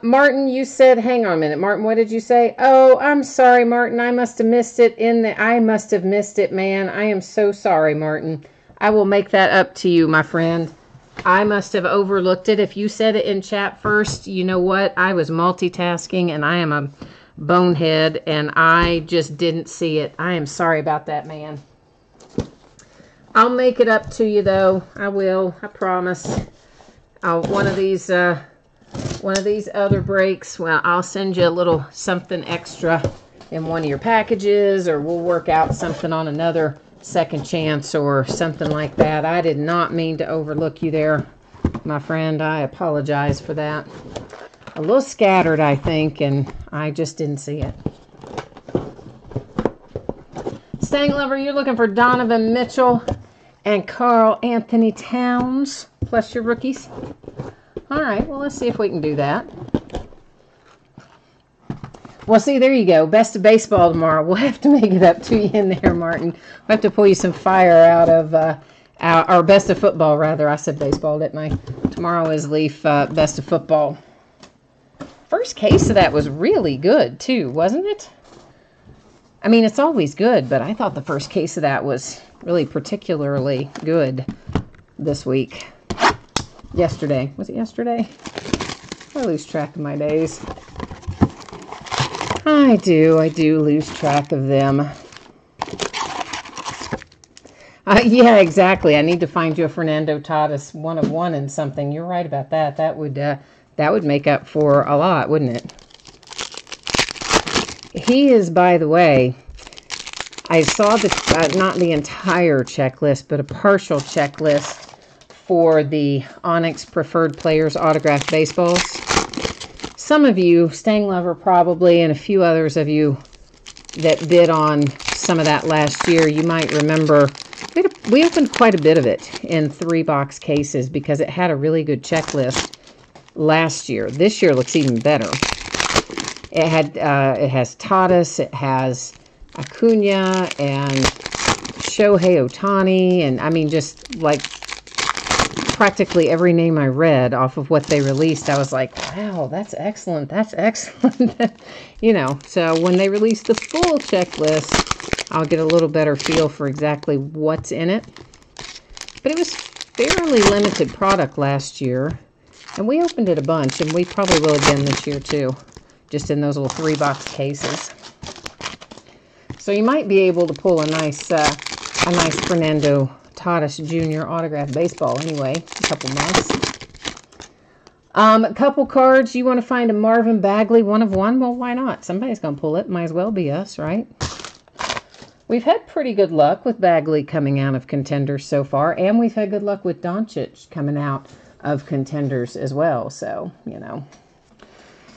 Martin, you said, hang on a minute. Martin, what did you say? Oh, I'm sorry, Martin. I must have missed it I must have missed it, man. I am so sorry, Martin. I will make that up to you, my friend. I must have overlooked it. If you said it in chat first, you know what? I was multitasking and I am a bonehead and I just didn't see it. I am sorry about that, man. I'll make it up to you, though. I will. I promise. One of these other breaks, well, I'll send you a little something extra in one of your packages, or we'll work out something on another second chance or something like that. I did not mean to overlook you there, my friend. I apologize for that. A little scattered, I think, and I just didn't see it. Stang Lover, you're looking for Donovan Mitchell and Karl Anthony Towns, plus your rookies. All right, well, let's see if we can do that. Well, see, there you go. Best of baseball tomorrow. We'll have to make it up to you in there, Martin. We'll have to pull you some fire out of our best of football, rather. I said baseball, didn't I? Tomorrow is Leaf best of football. First case of that was really good, too, wasn't it? I mean, it's always good, but I thought the first case of that was really particularly good this week. Yesterday. Was it yesterday? I lose track of my days. I do lose track of them. Yeah, exactly. I need to find you a Fernando Tatis 1 of 1 and something. You're right about that. That would make up for a lot, wouldn't it? He is, by the way, I saw the not the entire checklist, but a partial checklist for the Onyx Preferred Players Autographed Baseballs. Some of you, Stang Lover probably, and a few others of you that bid on some of that last year, you might remember we opened quite a bit of it in 3-box cases because it had a really good checklist last year. This year looks even better. It has Tatis, it has Acuna and Shohei Ohtani, and I mean just like practically every name I read off of what they released, I was like, wow, that's excellent. That's excellent. You know, so when they release the full checklist, I'll get a little better feel for exactly what's in it. But it was fairly limited product last year, and we opened it a bunch, and we probably will again this year too, just in those little 3-box cases. So you might be able to pull a nice Fernando Tatis Jr. autographed baseball anyway, a couple months. A couple cards. You want to find a Marvin Bagley 1 of 1? Well, why not? Somebody's going to pull it. Might as well be us, right? We've had pretty good luck with Bagley coming out of Contenders so far, and we've had good luck with Doncic coming out of Contenders as well, so, you know.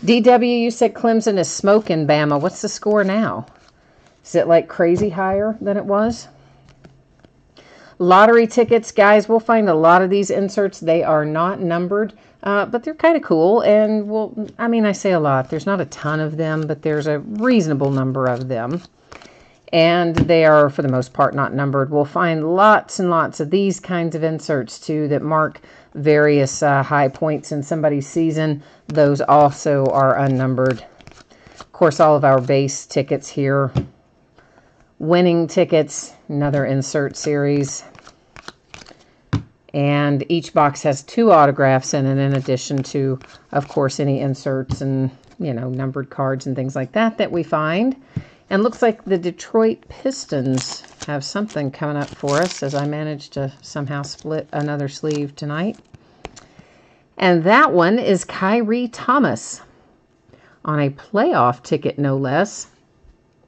DW, you said Clemson is smoking Bama. What's the score now? Is it like crazy higher than it was? Lottery tickets, guys, we'll find a lot of these inserts. They are not numbered, but they're kind of cool. And, well, I mean, I say a lot. There's not a ton of them, but there's a reasonable number of them. And they are, for the most part, not numbered. We'll find lots and lots of these kinds of inserts, too, that mark various high points in somebody's season. Those also are unnumbered. Of course, all of our base tickets here. Winning tickets, another insert series. And each box has 2 autographs in it, in addition to, of course, any inserts and, you know, numbered cards and things like that that we find. And looks like the Detroit Pistons have something coming up for us, as I managed to somehow split another sleeve tonight. And that one is Kyrie Thomas on a playoff ticket, no less.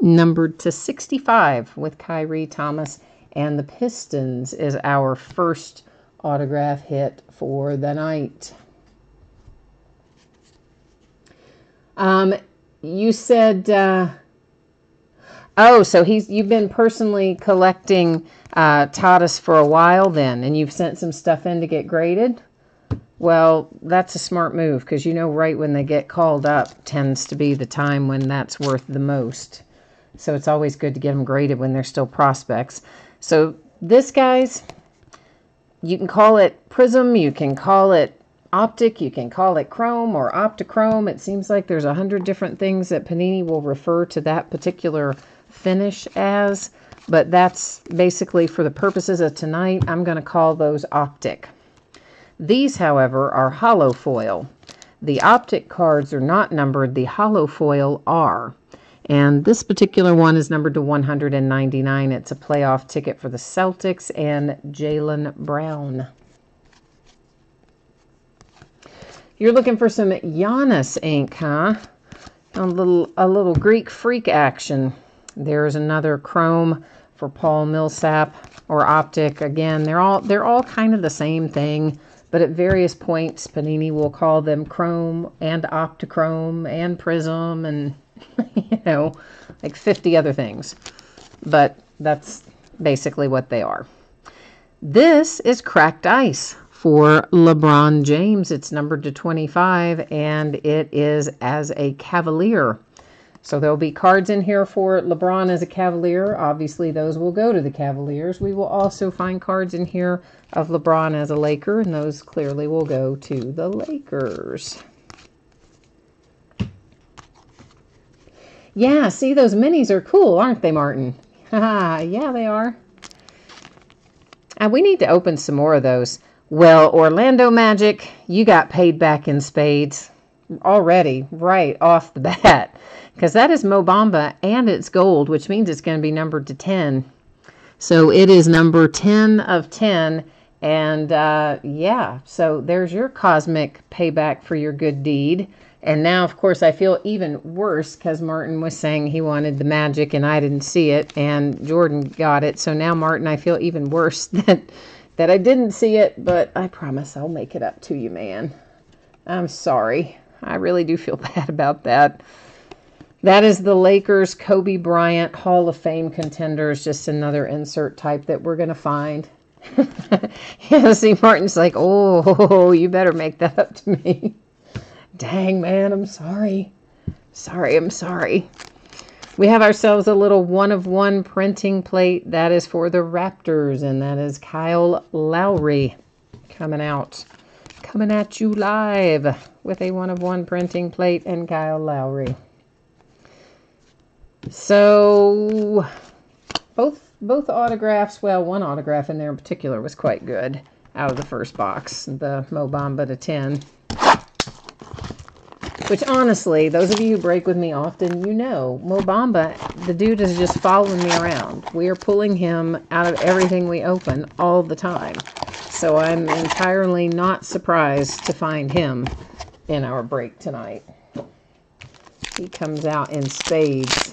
Numbered to 65 with Kyrie Thomas, and the Pistons is our first autograph hit for the night. You said, oh, so you've been personally collecting Tatis for a while then, and you've sent some stuff in to get graded? Well, that's a smart move, because you know right when they get called up tends to be the time when that's worth the most. So it's always good to get them graded when they're still prospects. So this, guys, you can call it Prism, you can call it Optic, you can call it Chrome or Optichrome. It seems like there's 100 different things that Panini will refer to that particular finish as. But that's basically, for the purposes of tonight, I'm going to call those Optic. These, however, are hollow foil. The Optic cards are not numbered. The hollow foil are. And this particular one is numbered to 199. It's a playoff ticket for the Celtics and Jaylen Brown. You're looking for some Giannis ink, huh? A little Greek freak action. There's another Chrome for Paul Millsap, or Optic. Again, they're all kind of the same thing, but at various points, Panini will call them Chrome and Optichrome and Prism and you know, like 50 other things. But that's basically what they are. This is Cracked Ice for LeBron James. It's numbered to 25, and it is as a Cavalier. So there'll be cards in here for LeBron as a Cavalier. Obviously, those will go to the Cavaliers. We will also find cards in here of LeBron as a Laker, and those clearly will go to the Lakers. Yeah, see, those minis are cool, aren't they, Martin? Haha, yeah, they are. We need to open some more of those. Well, Orlando Magic, you got paid back in spades already, right off the bat. Because that is Mo Bamba, and it's gold, which means it's going to be numbered to 10. So it is number 10 of 10. And yeah, so there's your cosmic payback for your good deed. And now, of course, I feel even worse because Martin was saying he wanted the Magic and I didn't see it, and Jordan got it. So now, Martin, I feel even worse that I didn't see it, but I promise I'll make it up to you, man. I'm sorry. I really do feel bad about that. That is the Lakers Kobe Bryant Hall of Fame contenders, just another insert type that we're going to find. Yeah, see, Martin's like, oh, you better make that up to me. Dang, man, I'm sorry. I'm sorry. We have ourselves a little one-of-one printing plate. That is for the Raptors, and that is Kyle Lowry coming at you live with a one-of-one printing plate and Kyle Lowry. So both autographs, well, one autograph in there in particular was quite good out of the first box, the Mo Bamba to 10. Which, honestly, those of you who break with me often, you know, Mo Bamba, the dude is just following me around. We are pulling him out of everything we open all the time. So I'm entirely not surprised to find him in our break tonight. He comes out in spades.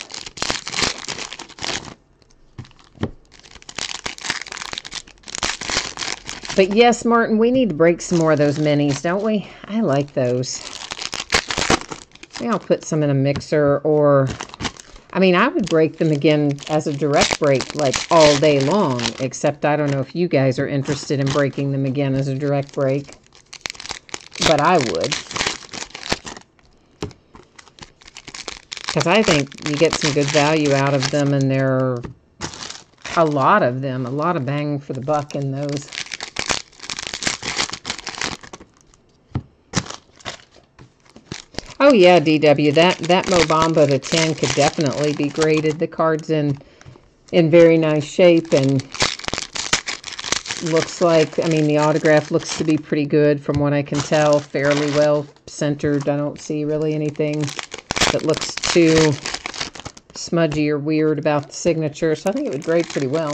But yes, Martin, we need to break some more of those minis, don't we? I like those. Maybe I'll put some in a mixer, or, I mean, I would break them again as a direct break, like, all day long, except I don't know if you guys are interested in breaking them again as a direct break, but I would. Because I think you get some good value out of them, and there are a lot of them, a lot of bang for the buck in those. Oh yeah, DW, that Mo Bamba to 10 could definitely be graded. The card's in very nice shape, and looks like, I mean, the autograph looks to be pretty good from what I can tell. Fairly well centered. I don't see really anything that looks too smudgy or weird about the signature, so I think it would grade pretty well.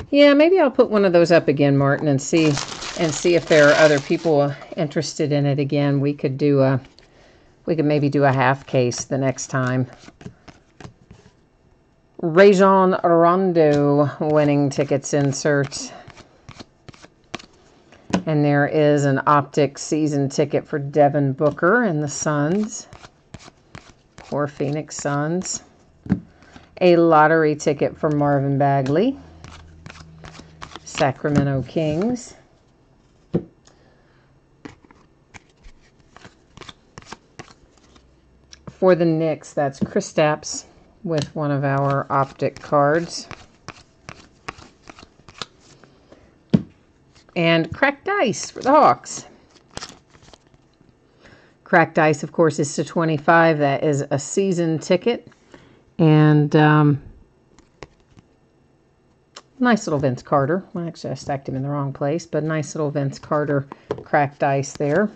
Yeah, maybe I'll put one of those up again, Martin, and see if there are other people interested in it again. We could maybe do a half case the next time. Rajon Rondo winning tickets insert. And there is an Optic season ticket for Devin Booker and the Suns. Poor Phoenix Suns. A lottery ticket for Marvin Bagley. Sacramento Kings. For the Knicks, that's Kristaps with one of our Optic cards. And Cracked Ice for the Hawks. Cracked Ice, of course, is to 25. That is a season ticket. And nice little Vince Carter. Well, actually, I stacked him in the wrong place, but nice little Vince Carter Cracked Ice there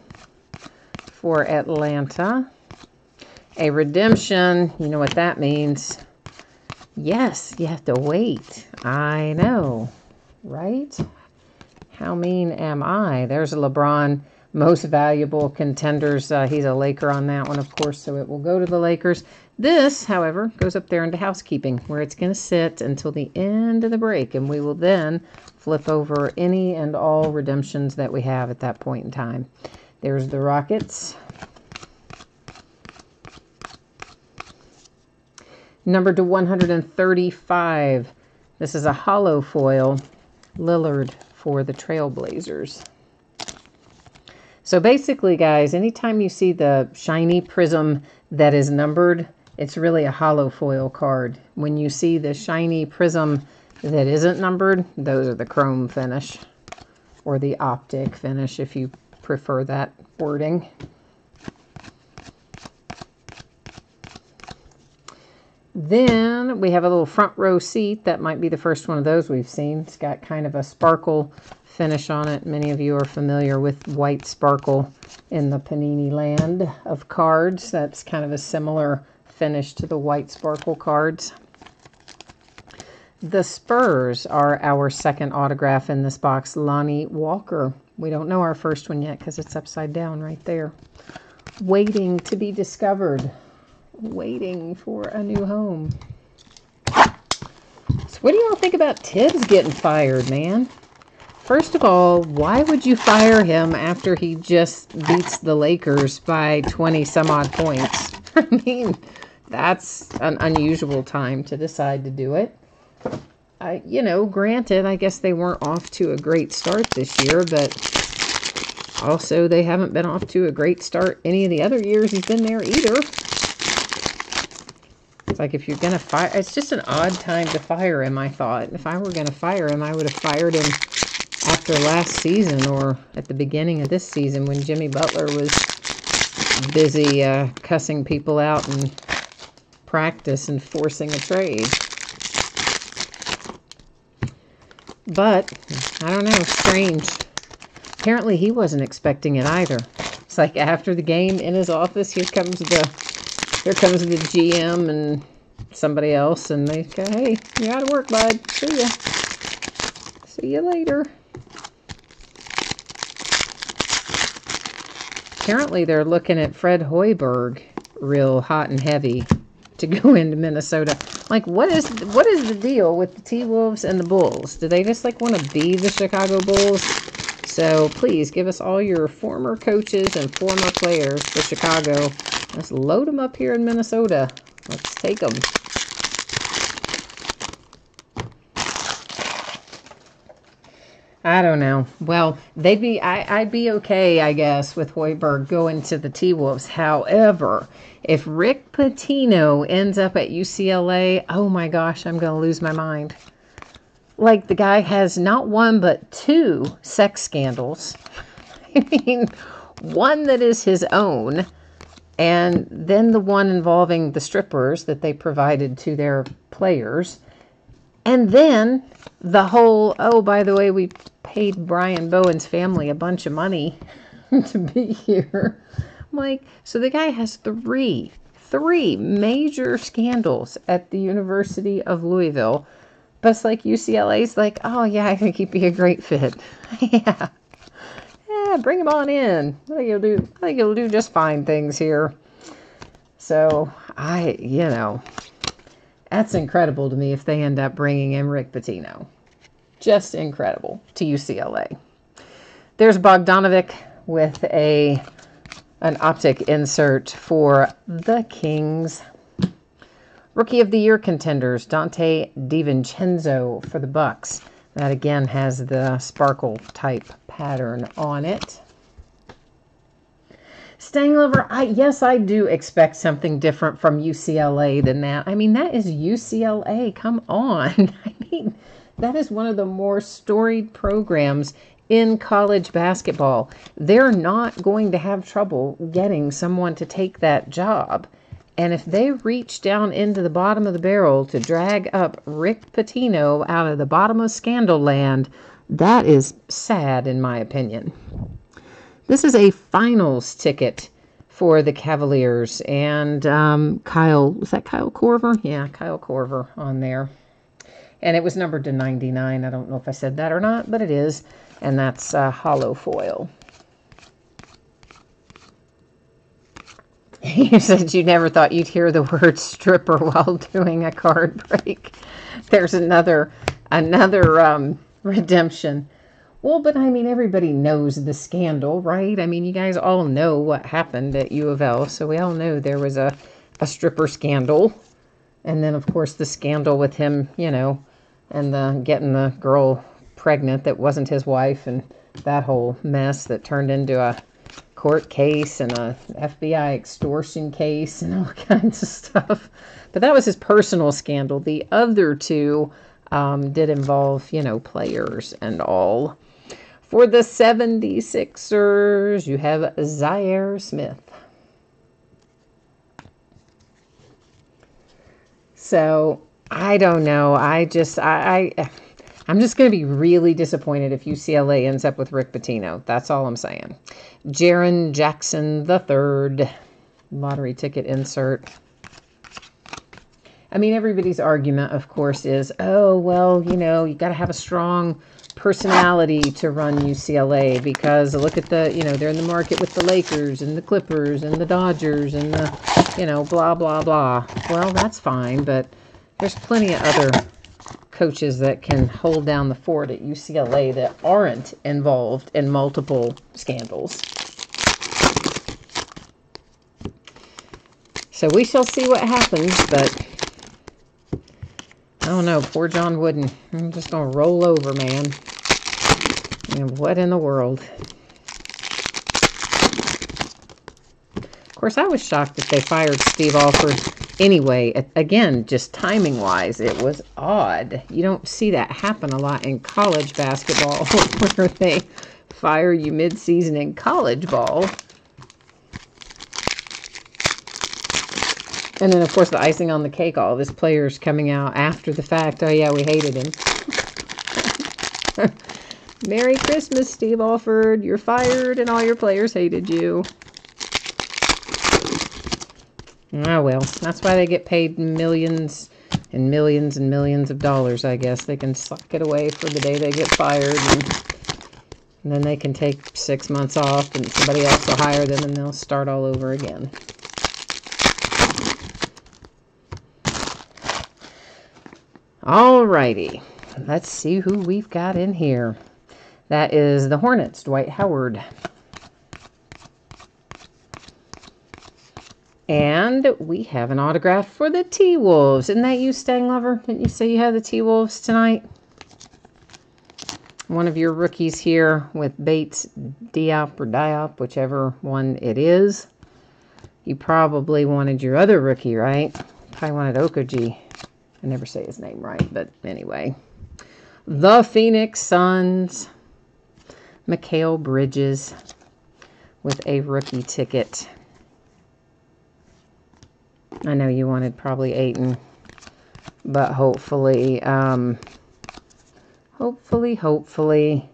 for Atlanta. A redemption, you know what that means. Yes, you have to wait. I know, right? How mean am I? There's a LeBron most valuable contenders. He's a Laker on that one, of course, so it will go to the Lakers. This, however, goes up there into housekeeping, where it's going to sit until the end of the break, and we will then flip over any and all redemptions that we have at that point in time. There's the Rockets. Numbered to 135. This is a hollow foil. Lillard for the Trailblazers. So basically, guys, anytime you see the shiny prism that is numbered, it's really a hollow foil card. When you see the shiny prism that isn't numbered, those are the chrome finish. Or the optic finish, if you prefer that wording. Then we have a little front row seat. That might be the first one of those we've seen. It's got kind of a sparkle finish on it. Many of you are familiar with white sparkle in the Panini land of cards. That's kind of a similar finish to the white sparkle cards. The Spurs are our second autograph in this box. Lonnie Walker. We don't know our first one yet because it's upside down right there. Waiting to be discovered. Waiting for a new home. So what do you all think about Tibbs getting fired, man? First of all, why would you fire him after he just beats the Lakers by 20 some odd points? I mean, that's an unusual time to decide to do it. You know, granted, I guess they weren't off to a great start this year, but also they haven't been off to a great start any of the other years he's been there either. It's like if you're going to fire, it's just an odd time to fire him, I thought. If I were going to fire him, I would have fired him after last season or at the beginning of this season when Jimmy Butler was busy cussing people out in practice and forcing a trade. But, I don't know, strange. Apparently he wasn't expecting it either. It's like after the game in his office, here comes the GM and somebody else, and they go, hey, you're out of work, bud. See ya. See you later. Apparently they're looking at Fred Hoiberg real hot and heavy to go into Minnesota. Like, what is the deal with the T-Wolves and the Bulls? Do they just, like, want to be the Chicago Bulls? So, please, give us all your former coaches and former players for Chicago. Let's load them up here in Minnesota. Let's take them. I don't know. Well, I'd be okay, I guess, with Hoiberg going to the T-Wolves. However, if Rick Pitino ends up at UCLA, oh my gosh, I'm going to lose my mind. Like, the guy has not one but two sex scandals. I mean, one that is his own, and then the one involving the strippers that they provided to their players. And then the whole, oh, by the way, we paid Brian Bowen's family a bunch of money to be here. I'm like, so the guy has three major scandals at the University of Louisville. But it's like UCLA's like, oh, yeah, I think he'd be a great fit. Yeah, bring him on in. I think he'll do just fine things here. So, that's incredible to me if they end up bringing in Rick Pitino. Just incredible to UCLA. There's Bogdanovic with an optic insert for the Kings. Rookie of the Year contenders, Dante DiVincenzo for the Bucks. That again has the sparkle type pattern on it. Staying over, yes, I do expect something different from UCLA than that. I mean, that is UCLA. Come on. I mean, that is one of the more storied programs in college basketball. They're not going to have trouble getting someone to take that job. And if they reach down into the bottom of the barrel to drag up Rick Pitino out of the bottom of scandal land, that is sad in my opinion. This is a finals ticket for the Cavaliers. And Kyle, was that Kyle Korver? Yeah, Kyle Korver on there. And it was numbered to 99. I don't know if I said that or not, but it is. And that's hollow foil. You said you never thought you'd hear the word stripper while doing a card break. There's another redemption. Well, but I mean, everybody knows the scandal, right? I mean, you guys all know what happened at U of L, so we all know there was a stripper scandal. And then, of course, the scandal with him, and the getting the girl pregnant that wasn't his wife, and that whole mess that turned into a court case and a FBI extortion case and all kinds of stuff. But that was his personal scandal. The other two did involve, players and all. For the 76ers, you have Zaire Smith. So, I don't know. I'm just going to be really disappointed if UCLA ends up with Rick Pitino. That's all I'm saying. Jaren Jackson III, lottery ticket insert. I mean, everybody's argument, of course, is, oh, well, you got to have a strong personality to run UCLA because look at the, they're in the market with the Lakers and the Clippers and the Dodgers and the, blah, blah, blah. Well, that's fine, but there's plenty of other coaches that can hold down the fort at UCLA that aren't involved in multiple scandals. So we shall see what happens, but I don't know, poor John Wooden. I'm just going to roll over, man. What in the world? Of course, I was shocked that they fired Steve Alford anyway. Again, just timing-wise, it was odd. You don't see that happen a lot in college basketball where they fire you mid-season in college ball. And then, of course, the icing on the cake, all of his players coming out after the fact. Oh, yeah, we hated him. Merry Christmas, Steve Alford. You're fired and all your players hated you. Ah, well, that's why they get paid millions and millions and millions of dollars, I guess. They can suck it away for the day they get fired. And then they can take 6 months off and somebody else will hire them and they'll start all over again. Alrighty, let's see who we've got in here. That is the Hornets, Dwight Howard. And we have an autograph for the T-Wolves. Isn't that you, Stang Lover? Didn't you say you had the T-Wolves tonight? One of your rookies here with Bates, Diop, or Diop, whichever one it is. You probably wanted your other rookie, right? Probably wanted Okogie. I never say his name right, but anyway. The Phoenix Suns. Mikal Bridges with a rookie ticket. I know you wanted probably Ayton, but hopefully, hopefully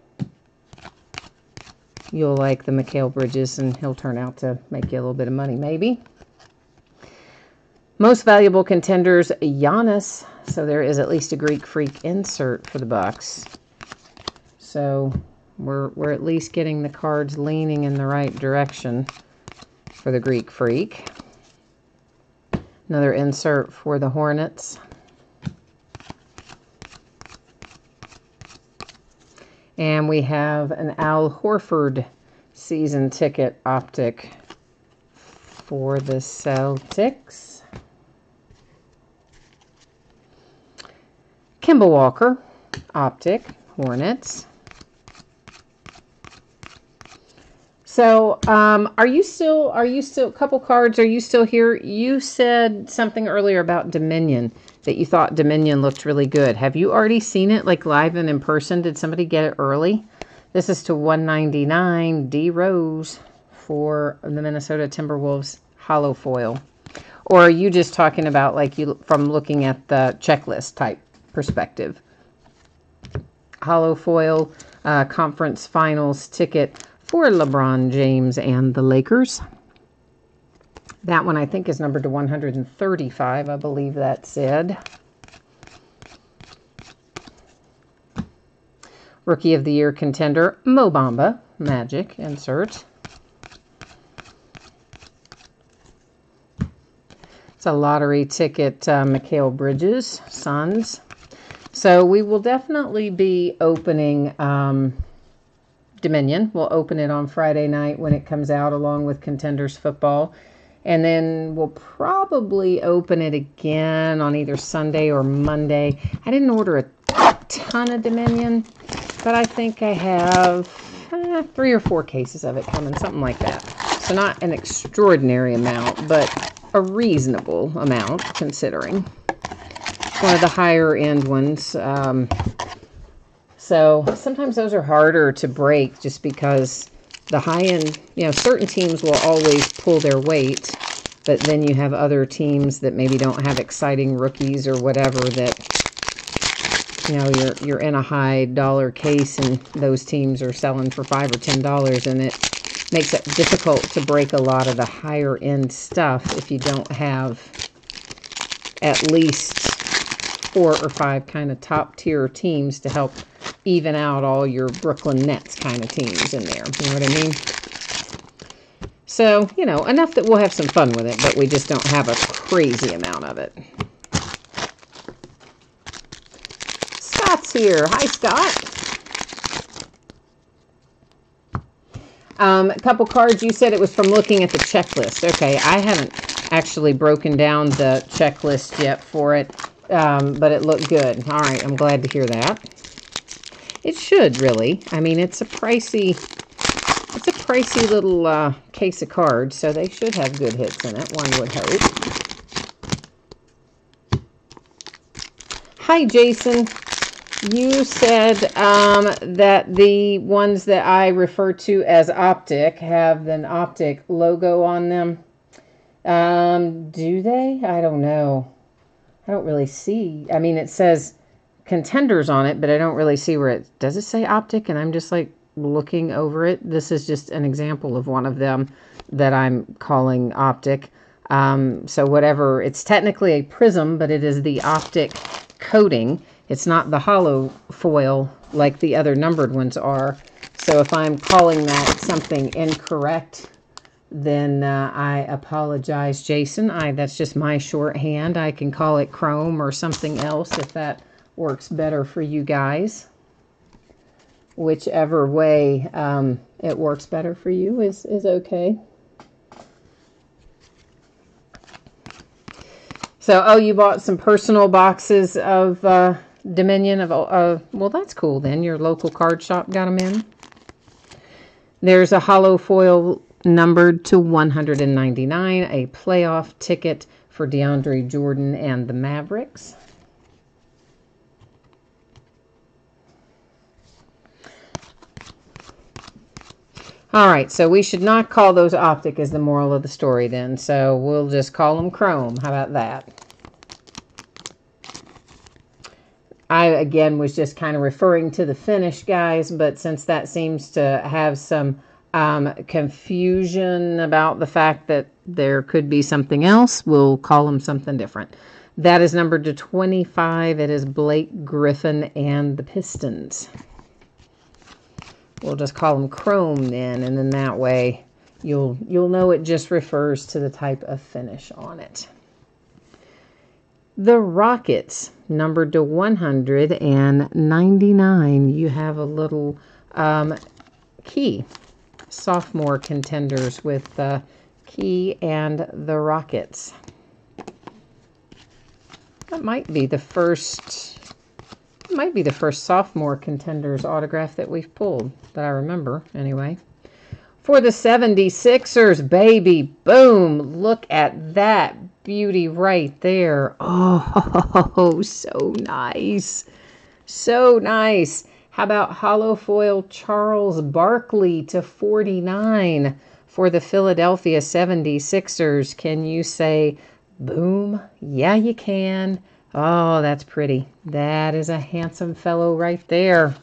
you'll like the Mikal Bridges and he'll turn out to make you a little bit of money, maybe. Most valuable contenders, Giannis. So there is at least a Greek Freak insert for the Bucks. So we're at least getting the cards leaning in the right direction for the Greek Freak. Another insert for the Hornets. And we have an Al Horford season ticket optic for the Celtics. Kemba Walker optic, Hornets. So, are you still, a couple cards, are you still here? You said something earlier about Dominion, that you thought Dominion looked really good. Have you already seen it, like live and in person? Did somebody get it early? This is to $199, D Rose for the Minnesota Timberwolves hollow foil. Or are you just talking about, like, you from looking at the checklist type perspective? Hollow foil, conference finals ticket for LeBron James and the Lakers. That one I think is numbered to 135, I believe that said. Rookie of the Year contender, Mo Bamba, Magic, insert. It's a lottery ticket, Mikal Bridges, Suns. So we will definitely be opening Dominion. We'll open it on Friday night when it comes out along with Contenders Football. And then we'll probably open it again on either Sunday or Monday. I didn't order a ton of Dominion, but I think I have 3 or 4 cases of it coming, something like that. So not an extraordinary amount, but a reasonable amount considering. It's one of the higher end ones. So sometimes those are harder to break just because the high end, certain teams will always pull their weight, but then you have other teams that maybe don't have exciting rookies or whatever that, you're in a high dollar case and those teams are selling for $5 or $10, and it makes it difficult to break a lot of the higher end stuff if you don't have at least 4 or 5 kind of top tier teams to help even out all your Brooklyn Nets kind of teams in there. You know what I mean? So, enough that we'll have some fun with it, but we just don't have a crazy amount of it. Scott's here. Hi, Scott. A couple cards. You said it was from looking at the checklist. Okay, I haven't actually broken down the checklist yet for it, but it looked good. All right, I'm glad to hear that. It should, really. I mean, it's a pricey little case of cards, so they should have good hits in it, one would hope. Hi, Jason. You said that the ones that I refer to as Optic have an Optic logo on them. Do they? I don't know. I don't really see. I mean, it says Contenders on it, but I don't really see where it does. It say Optic, and I'm just like looking over it. This is just an example of one of them that I'm calling Optic. So whatever, it's technically a prism, but it is the Optic coating. It's not the hollow foil like the other numbered ones are. So if I'm calling that something incorrect, then I apologize, Jason. That's just my shorthand. I can call it chrome or something else if that works better for you guys. Whichever way it works better for you is okay. So, you bought some personal boxes of Dominion. Well, that's cool then. Your local card shop got them in. There's a hollow foil numbered to 199, a playoff ticket for DeAndre Jordan and the Mavericks. All right, so we should not call those Optic as the moral of the story then. So we'll just call them Chrome. How about that? I, again, was just kind of referring to the finish, guys, but since that seems to have some confusion about the fact that there could be something else, we'll call them something different. That is numbered to 25. It is Blake Griffin and the Pistons. We'll just call them Chrome then, and then that way you'll know it just refers to the type of finish on it. The Rockets, numbered to 199. You have a little key. Sophomore contenders with Key and the Rockets. That might be the first sophomore contenders autograph that we've pulled, that I remember, anyway. For the 76ers, baby, boom, look at that beauty right there. Oh, so nice. So nice. How about hollow foil Charles Barkley to 49 for the Philadelphia 76ers? Can you say boom? Yeah, you can. Oh, that's pretty. That is a handsome fellow right there.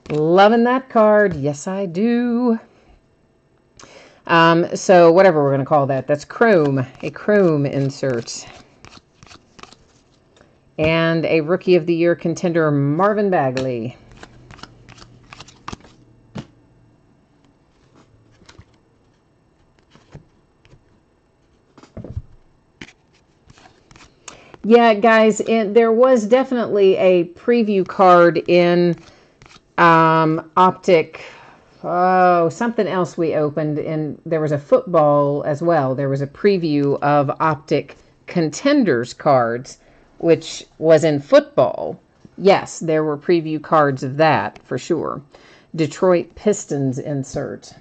Loving that card. Yes, I do. So whatever we're going to call that, that's Chrome, a Chrome insert. And a Rookie of the Year contender, Marvin Bagley. Yeah, guys, there was definitely a preview card in Optic Oh, something else we opened, and there was a football as well. There was a preview of Optic Contenders cards, which was in football. Yes, there were preview cards of that for sure. Detroit Pistons insert.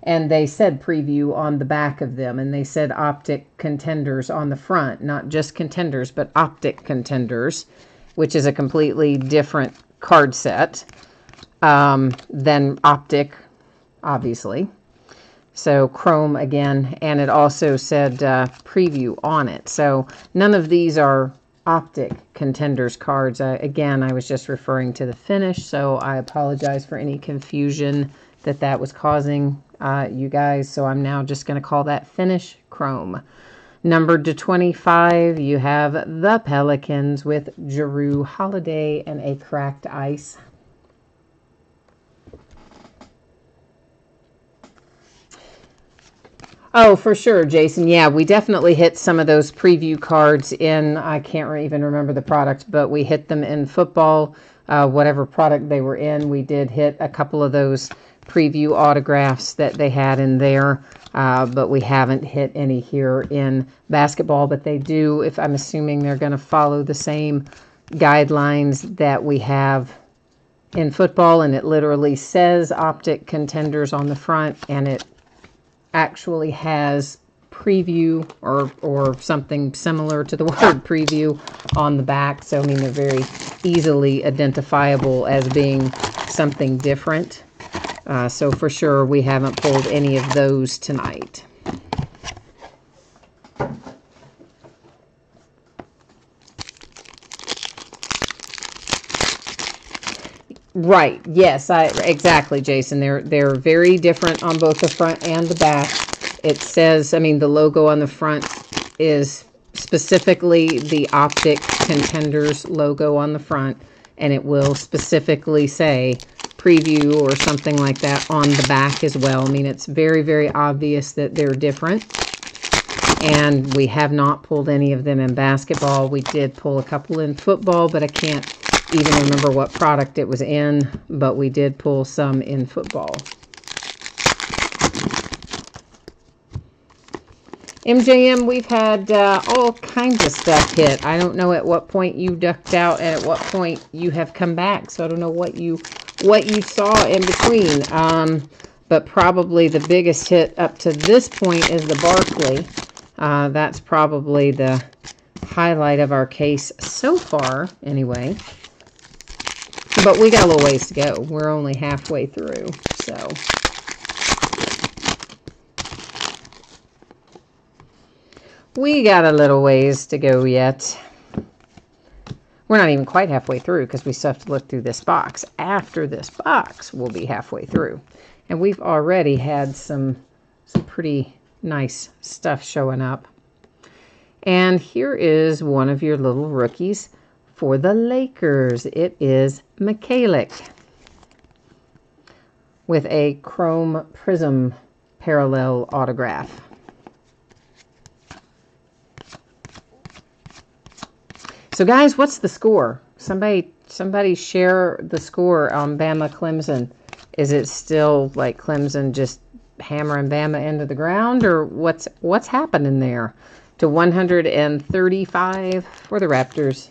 And they said preview on the back of them, and they said Optic Contenders on the front. Not just Contenders, but Optic Contenders, which is a completely different card set than Optic, obviously. So Chrome again, and it also said preview on it. So none of these are Optic Contenders cards. Again, I was just referring to the finish, so I apologize for any confusion that was causing you guys. So I'm now just going to call that finish Chrome. Numbered to 25, you have the Pelicans with Jrue Holiday and a cracked ice. Oh, for sure, Jason. Yeah, we definitely hit some of those preview cards in, I can't even remember the product, but we hit them in football, whatever product they were in. We did hit a couple of those preview autographs that they had in there, but we haven't hit any here in basketball. But they do, if I'm assuming they're going to follow the same guidelines that we have in football, and it literally says Optic Contenders on the front, and it actually has preview or something similar to the word preview on the back. So I mean, they're very easily identifiable as being something different. So for sure we haven't pulled any of those tonight. Right. Yes, exactly, Jason. They're very different on both the front and the back. It says, I mean, the logo on the front is specifically the Optic Contenders logo on the front, and it will specifically say preview or something like that on the back as well. I mean, it's very, very obvious that they're different. And we have not pulled any of them in basketball. We did pull a couple in football, but I can't even remember what product it was in, but we did pull some in football. MJM, we've had all kinds of stuff hit. I don't know at what point you ducked out and at what point you have come back, so I don't know what you saw in between. But probably the biggest hit up to this point is the Barkley. That's probably the highlight of our case so far, anyway. But we got a little ways to go. We're only halfway through, so. We got a little ways to go yet. We're not even quite halfway through because we still have to look through this box. After this box, we'll be halfway through. And we've already had some pretty nice stuff showing up. And here is one of your little rookies for the Lakers. It is Mikhailiuk with a Chrome Prism parallel autograph. So guys, what's the score? Somebody share the score on Bama Clemson. Is it still like Clemson just hammering Bama into the ground, or what's happening there? To 135 for the Raptors.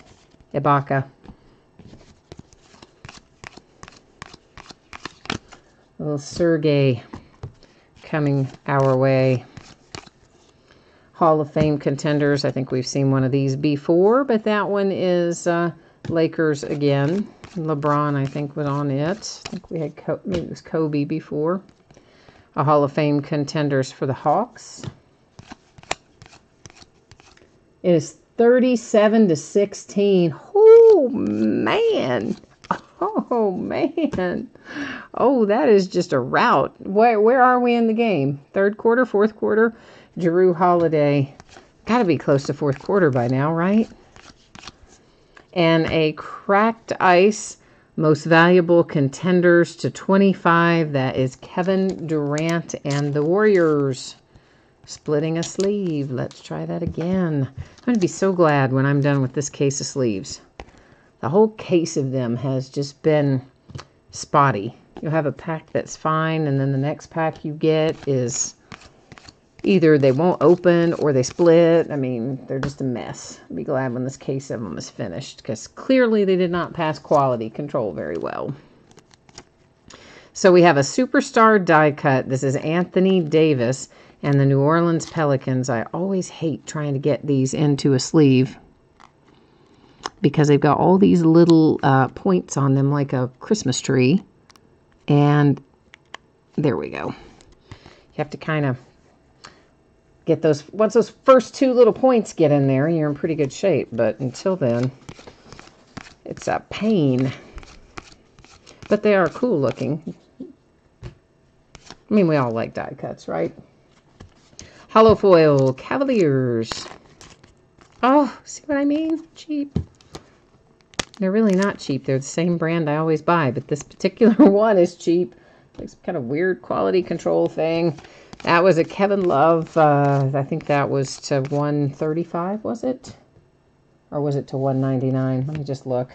Ibaka. Little Sergey coming our way. Hall of Fame contenders. I think we've seen one of these before, but that one is Lakers again. LeBron, I think, was on it. I think we had maybe it was Kobe before. A Hall of Fame contenders for the Hawks. It is 37-16. Oh, man. Oh, man. Oh, that is just a rout. Where are we in the game? Third quarter, fourth quarter? Jrue Holiday. Got to be close to fourth quarter by now, right? And a cracked ice. Most valuable contenders to 25. That is Kevin Durant and the Warriors. Splitting a sleeve. Let's try that again. I'm going to be so glad when I'm done with this case of sleeves. The whole case of them has just been spotty. You'll have a pack that's fine, and then the next pack you get is either they won't open or they split. I mean, they're just a mess. I'll be glad when this case of them is finished, because clearly they did not pass quality control very well. So we have a superstar die cut. This is Anthony Davis and the New Orleans Pelicans. I always hate trying to get these into a sleeve because they've got all these little points on them like a Christmas tree. And there we go. You have to kind of get those, once those first two little points get in there, you're in pretty good shape. But until then, it's a pain. But they are cool looking. I mean, we all like die cuts, right? Hollow foil Cavaliers. Oh, see what I mean? Cheap. They're really not cheap. They're the same brand I always buy, but this particular one is cheap. Like some kind of weird quality control thing. That was a Kevin Love. I think that was to $135, was it? Or was it to $199? Let me just look.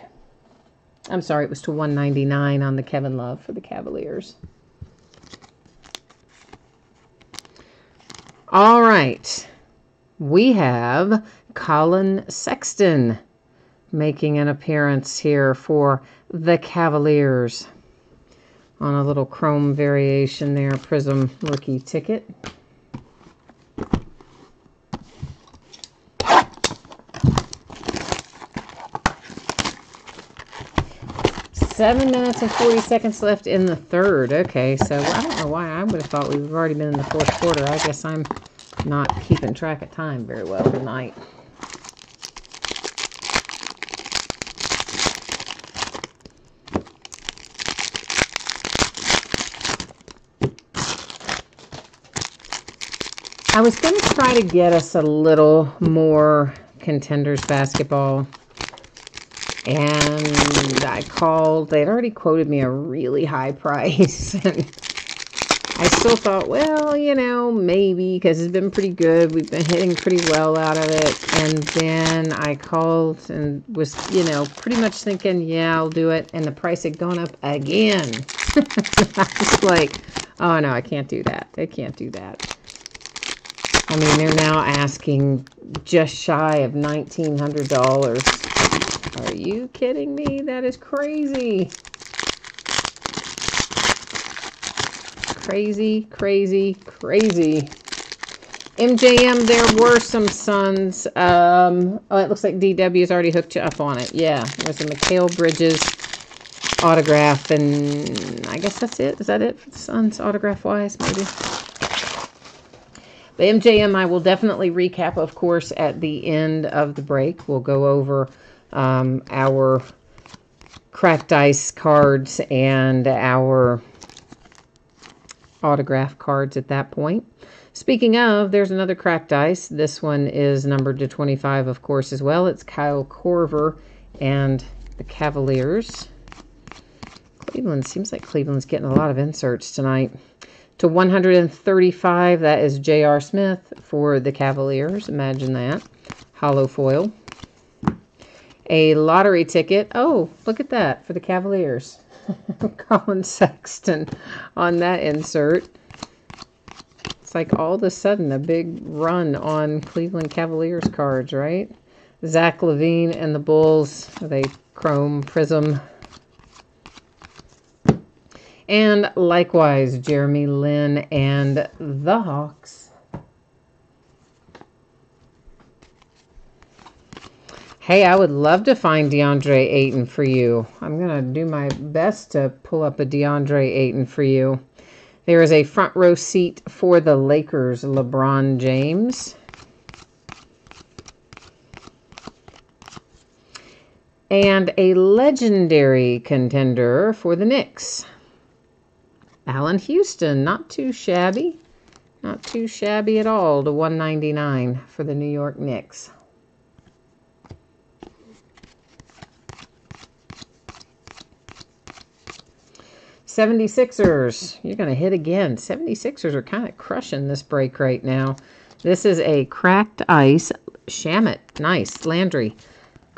I'm sorry, it was to $199 on the Kevin Love for the Cavaliers. All right. We have Colin Sexton making an appearance here for the Cavaliers on a little chrome variation there, Prism rookie ticket. Seven minutes and 40 seconds left in the third. Okay, so I don't know why I would have thought we've already been in the fourth quarter. I guess I'm not keeping track of time very well tonight. I was going to try to get us a little more Contenders basketball. And I called. They'd already quoted me a really high price. And I still thought, well, you know, maybe, because it's been pretty good. We've been hitting pretty well out of it. And then I called and was, you know, pretty much thinking, yeah, I'll do it. And the price had gone up again. I was like, oh, no, I can't do that. I can't do that. I mean, they're now asking just shy of $1,900. Are you kidding me? That is crazy. Crazy, crazy, crazy. MJM, there were some Suns. Oh, it looks like DW has already hooked you up on it. Yeah, there's a Mikal Bridges autograph, and I guess that's it. Is that it for the Suns autograph-wise, maybe? The MJM I will definitely recap, of course, at the end of the break. We'll go over our cracked ice cards and our autograph cards at that point. Speaking of, there's another cracked ice. This one is numbered to 25, of course, as well. It's Kyle Korver and the Cavaliers. Cleveland, seems like Cleveland's getting a lot of inserts tonight. To 135, that is J.R. Smith for the Cavaliers. Imagine that. Hollow foil. A lottery ticket. Oh, look at that for the Cavaliers. Colin Sexton on that insert. It's like all of a sudden a big run on Cleveland Cavaliers cards, right? Zach LaVine and the Bulls. They chrome prism. And likewise, Jeremy Lin and the Hawks. Hey, I would love to find DeAndre Ayton for you. I'm going to do my best to pull up a DeAndre Ayton for you. There is a front row seat for the Lakers, LeBron James. And a legendary contender for the Knicks. Allen Houston, not too shabby. Not too shabby at all, to $199 for the New York Knicks. '76ers, you're going to hit again. '76ers are kind of crushing this break right now. This is a cracked ice Shamet. Nice, Landry.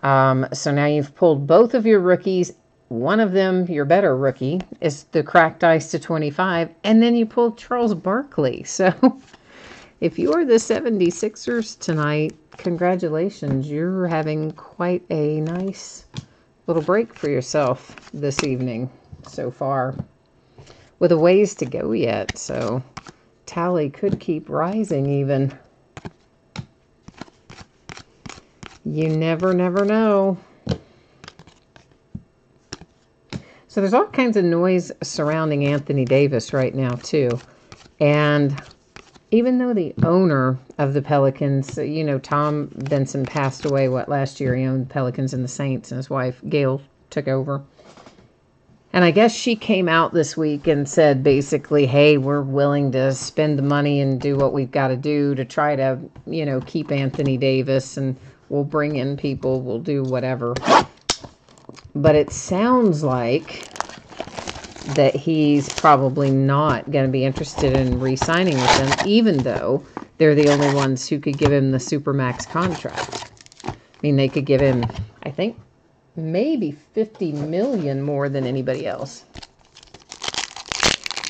So now you've pulled both of your rookies one of them, your better rookie, is the cracked ice to 25, and then you pulled Charles Barkley. So if you are the 76ers tonight, congratulations. You're having quite a nice little break for yourself this evening so far, with a ways to go yet. So tally could keep rising even. You never know. So there's all kinds of noise surrounding Anthony Davis right now, too. And even though the owner of the Pelicans, you know, Tom Benson passed away, last year? He owned the Pelicans and the Saints, and his wife, Gail, took over. And I guess she came out this week and said basically, hey, we're willing to spend the money and do what we've got to do to try to, you know, keep Anthony Davis, and we'll bring in people, we'll do whatever. But it sounds like that he's probably not going to be interested in re-signing with them, even though they're the only ones who could give him the Supermax contract. I mean, they could give him, I think, maybe $50 million more than anybody else.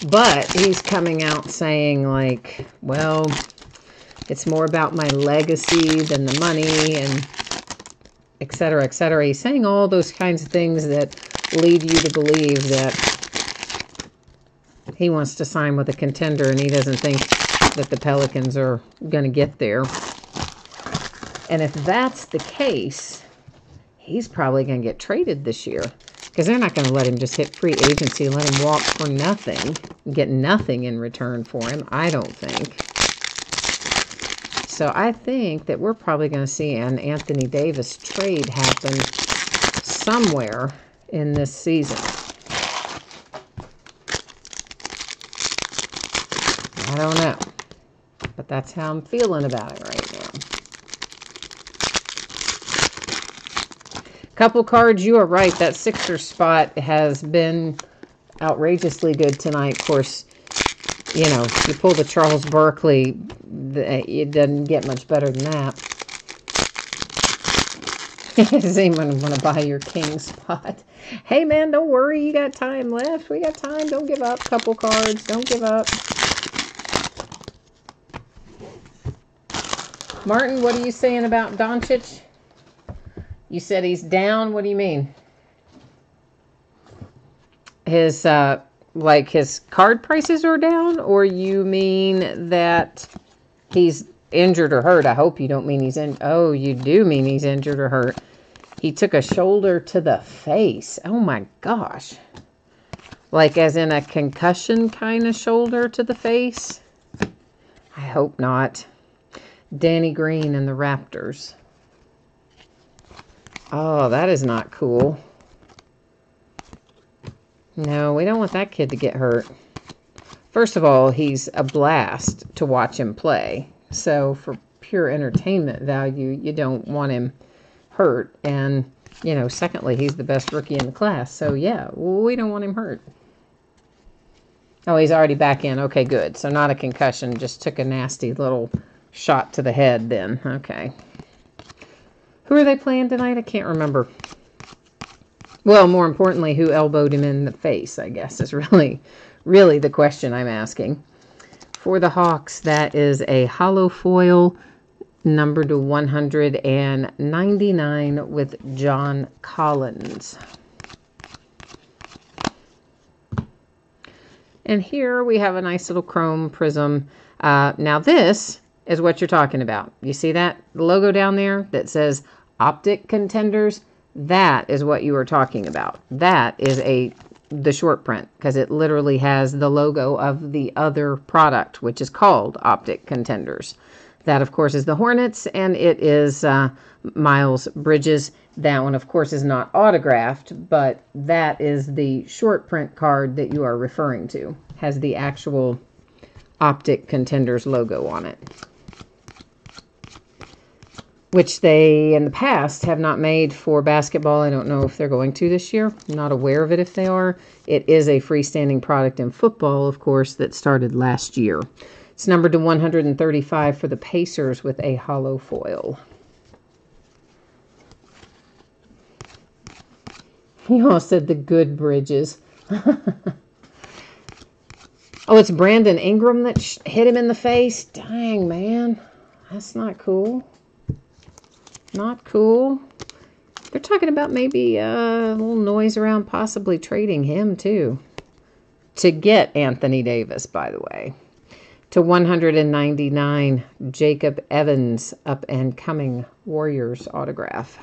But he's coming out saying, like, well, it's more about my legacy than the money, and et cetera, et cetera. He's saying all those kinds of things that lead you to believe that he wants to sign with a contender, and he doesn't think that the Pelicans are going to get there. And if that's the case, he's probably going to get traded this year, because they're not going to let him just hit free agency and let him walk for nothing, get nothing in return for him, I don't think. So I think that we're probably going to see an Anthony Davis trade happen somewhere in this season. I don't know, but that's how I'm feeling about it right now. Couple cards, you are right. That Sixers spot has been outrageously good tonight. Of course, you know, you pull the Charles Barkley, it doesn't get much better than that. Does anyone want to buy your king spot? Hey, man, don't worry. You got time left. We got time. Don't give up. Couple cards. Don't give up. Martin, what are you saying about Doncic? You said he's down. What do you mean? His, like his card prices are down? Or you mean that he's injured or hurt? I hope you don't mean he's in. Oh, you do mean he's injured or hurt. He took a shoulder to the face. Oh my gosh. Like as in a concussion kind of shoulder to the face? I hope not. Danny Green and the Raptors. Oh, that is not cool. No, we don't want that kid to get hurt. First of all, he's a blast to watch him play. So for pure entertainment value, you don't want him hurt. And, you know, secondly, he's the best rookie in the class. So, yeah, we don't want him hurt. Oh, he's already back in. Okay, good. So not a concussion, just took a nasty little shot to the head then. Okay. Who are they playing tonight? I can't remember. Well, more importantly, who elbowed him in the face, I guess, is really the question I'm asking. For the Hawks, that is a hollow foil numbered to 199 with John Collins. And here we have a nice little chrome prism. Now this is what you're talking about. You see that logo down there that says Optic Contenders? That is what you were talking about. That is the short print, because it literally has the logo of the other product, which is called Optic Contenders. That, of course, is the Hornets, and it is Miles Bridges. That one, of course, is not autographed, but that is the short print card that you are referring to. Has the actual Optic Contenders logo on it, which they, in the past, have not made for basketball. I don't know if they're going to this year. I'm not aware of it if they are. It is a freestanding product in football, of course, that started last year. It's numbered to 135 for the Pacers with a hollow foil. You all said the good Bridges. Oh, it's Brandon Ingram that hit him in the face? Dang, man. That's not cool. Not cool. They're talking about maybe a little noise around possibly trading him, too. To get Anthony Davis, by the way. To 199, Jacob Evans, up and coming Warriors autograph.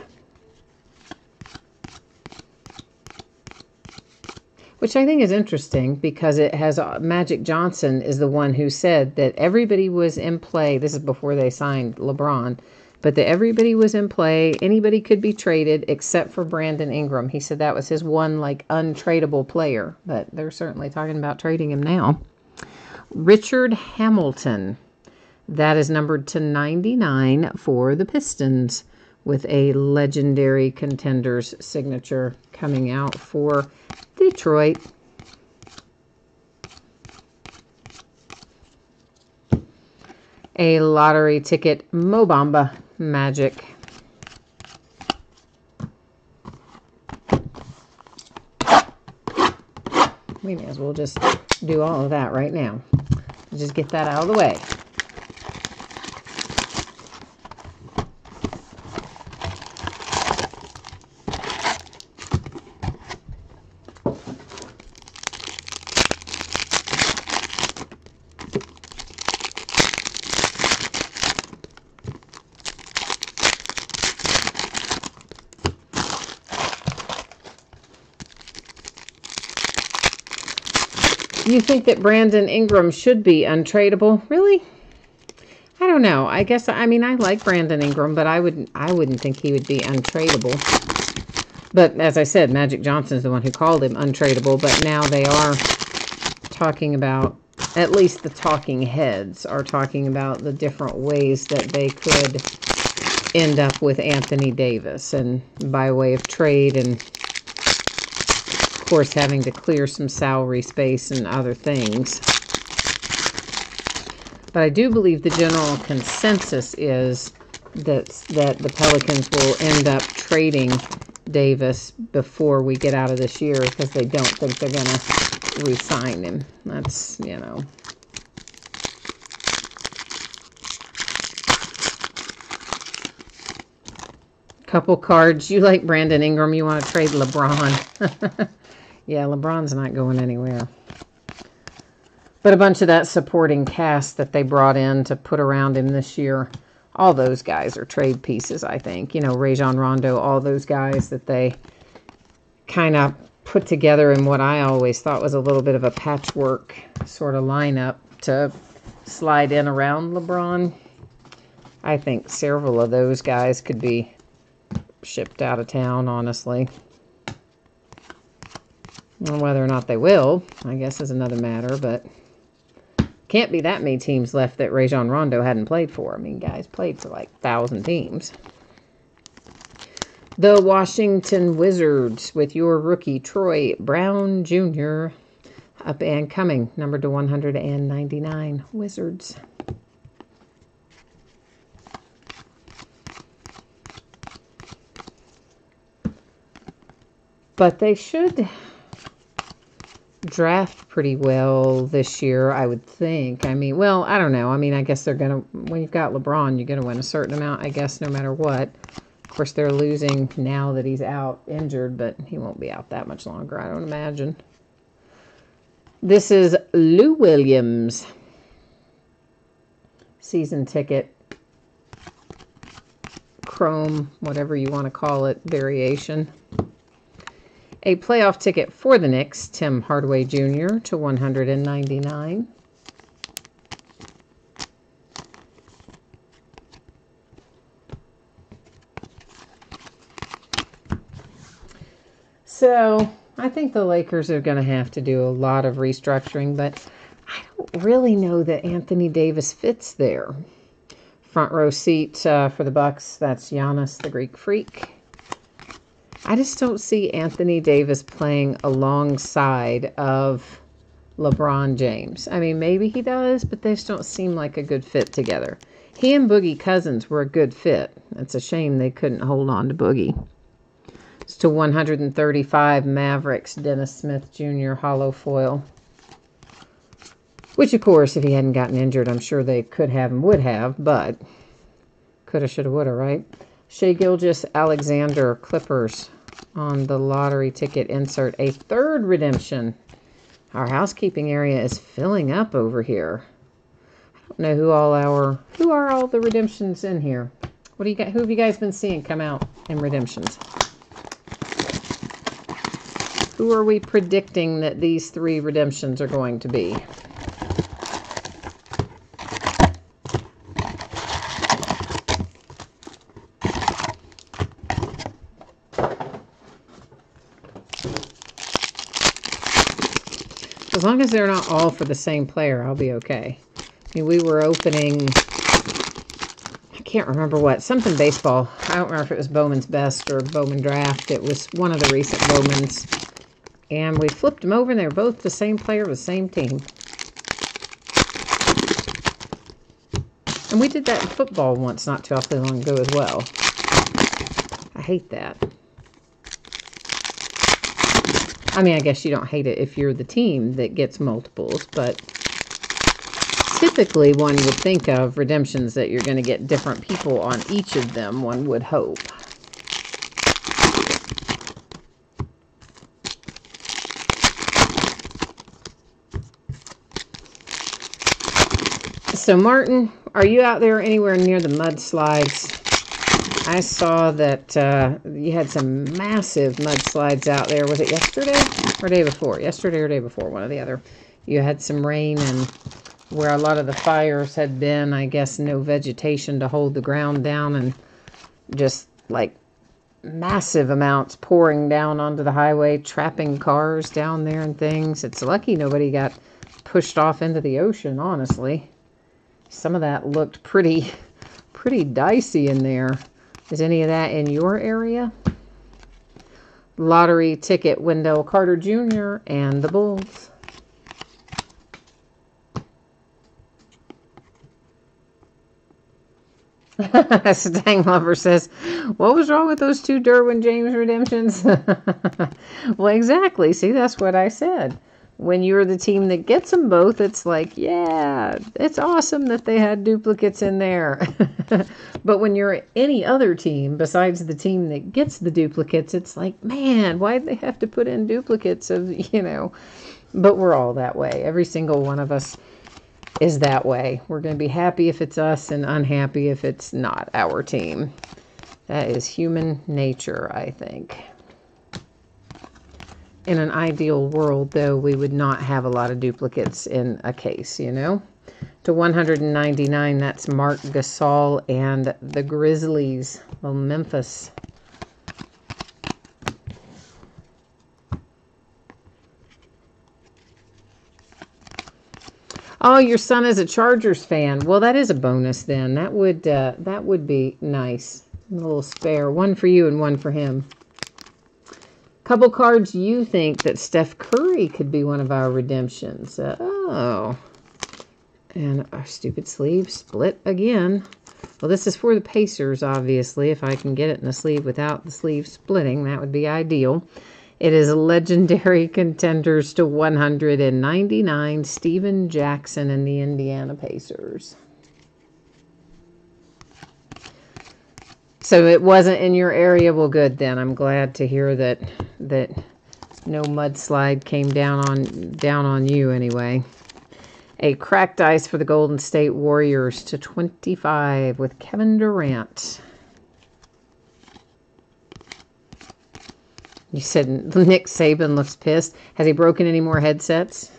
Which I think is interesting because it has Magic Johnson is the one who said that everybody was in play. This is before they signed LeBron, but that everybody was in play. Anybody could be traded except for Brandon Ingram. He said that was his one like untradeable player, but they're certainly talking about trading him now. Richard Hamilton. That is numbered to 99 for the Pistons with a legendary Contenders signature coming out for Detroit. A lottery ticket, Mo Bamba Magic. We may as well just do all of that right now. Just get that out of the way. You think that Brandon Ingram should be untradeable? Really? I don't know. I guess, I mean, I like Brandon Ingram, but I wouldn't think he would be untradeable. But as I said, Magic Johnson's the one who called him untradeable, but now they are talking about, at least the talking heads are talking about the different ways that they could end up with Anthony Davis, and by way of trade, and of course having to clear some salary space and other things. But I do believe the general consensus is that the Pelicans will end up trading Davis before we get out of this year because they don't think they're going to re-sign him. That's, you know. Couple cards. You like Brandon Ingram. You want to trade LeBron. Yeah, LeBron's not going anywhere. But a bunch of that supporting cast that they brought in to put around him this year, all those guys are trade pieces, I think. You know, Rajon Rondo, all those guys that they kind of put together in what I always thought was a little bit of a patchwork sort of lineup to slide in around LeBron. I think several of those guys could be shipped out of town, honestly. And whether or not they will, I guess, is another matter, but can't be that many teams left that Rajon Rondo hadn't played for. I mean, guys played for like 1,000 teams. The Washington Wizards with your rookie, Troy Brown Jr. Up and coming, numbered to 199. Wizards. But they should draft pretty well this year, I would think. I mean, well, I don't know. I mean, I guess they're going to, when you've got LeBron, you're going to win a certain amount, I guess, no matter what. Of course, they're losing now that he's out injured, but he won't be out that much longer, I don't imagine. This is Lou Williams. Season ticket. Chrome, whatever you want to call it, variation. A playoff ticket for the Knicks, Tim Hardaway Jr. to 199. So, I think the Lakers are going to have to do a lot of restructuring, but I don't really know that Anthony Davis fits there. Front row seat for the Bucks, that's Giannis, the Greek Freak. I just don't see Anthony Davis playing alongside of LeBron James. I mean, maybe he does, but they just don't seem like a good fit together. He and Boogie Cousins were a good fit. It's a shame they couldn't hold on to Boogie. It's to 135 Mavericks, Dennis Smith Jr. hollow foil. Which, of course, if he hadn't gotten injured, I'm sure they could have and would have, but coulda, shoulda, woulda, right? Shea Gilgeous-Alexander Clippers on the lottery ticket insert. A third redemption. Our housekeeping area is filling up over here. I don't know who are all the redemptions in here. What do you got? Who have you guys been seeing come out in redemptions? Who are we predicting that these 3 redemptions are going to be? As long as they're not all for the same player, I'll be okay. I mean, we were opening, I can't remember what, something baseball. I don't remember if it was Bowman's Best or Bowman Draft. It was one of the recent Bowmans. And we flipped them over, and they were both the same player of the same team. And we did that in football once, not too awfully long ago as well. I hate that. I mean, I guess you don't hate it if you're the team that gets multiples, but typically one would think of redemptions that you're going to get different people on each of them, one would hope. So, Martin, are you out there anywhere near the mudslides? I saw that you had some massive mudslides out there. Was it yesterday or day before? Yesterday or day before, one or the other. You had some rain, and where a lot of the fires had been, I guess no vegetation to hold the ground down, and just like massive amounts pouring down onto the highway, trapping cars down there and things. It's lucky nobody got pushed off into the ocean, honestly. Some of that looked pretty dicey in there. Is any of that in your area? Lottery ticket, Wendell Carter Jr. and the Bulls. Stang Lover says, what was wrong with those 2 Derwin James redemptions? Well, exactly. See, that's what I said. When you're the team that gets them both, it's like, yeah, it's awesome that they had duplicates in there. But when you're any other team besides the team that gets the duplicates, it's like, man, why'd they have to put in duplicates of, But we're all that way. Every single one of us is that way. We're going to be happy if it's us and unhappy if it's not our team. That is human nature, I think. In an ideal world, though, we would not have a lot of duplicates in a case, To 199, that's Marc Gasol and the Grizzlies. Well, Memphis. Oh, your son is a Chargers fan. Well, that is a bonus then. That would be nice. A little spare. One for you and one for him. Couple cards you think that Steph Curry could be one of our redemptions. Oh. And our stupid sleeve split again. Well, this is for the Pacers, obviously. If I can get it in the sleeve without the sleeve splitting, that would be ideal. It is Legendary Contenders to 199, Steven Jackson and the Indiana Pacers. So it wasn't in your area. Well, good then. I'm glad to hear that no mudslide came down on you anyway. A cracked ice for the Golden State Warriors to 25 with Kevin Durant. You said Nick Saban looks pissed. Has he broken any more headsets?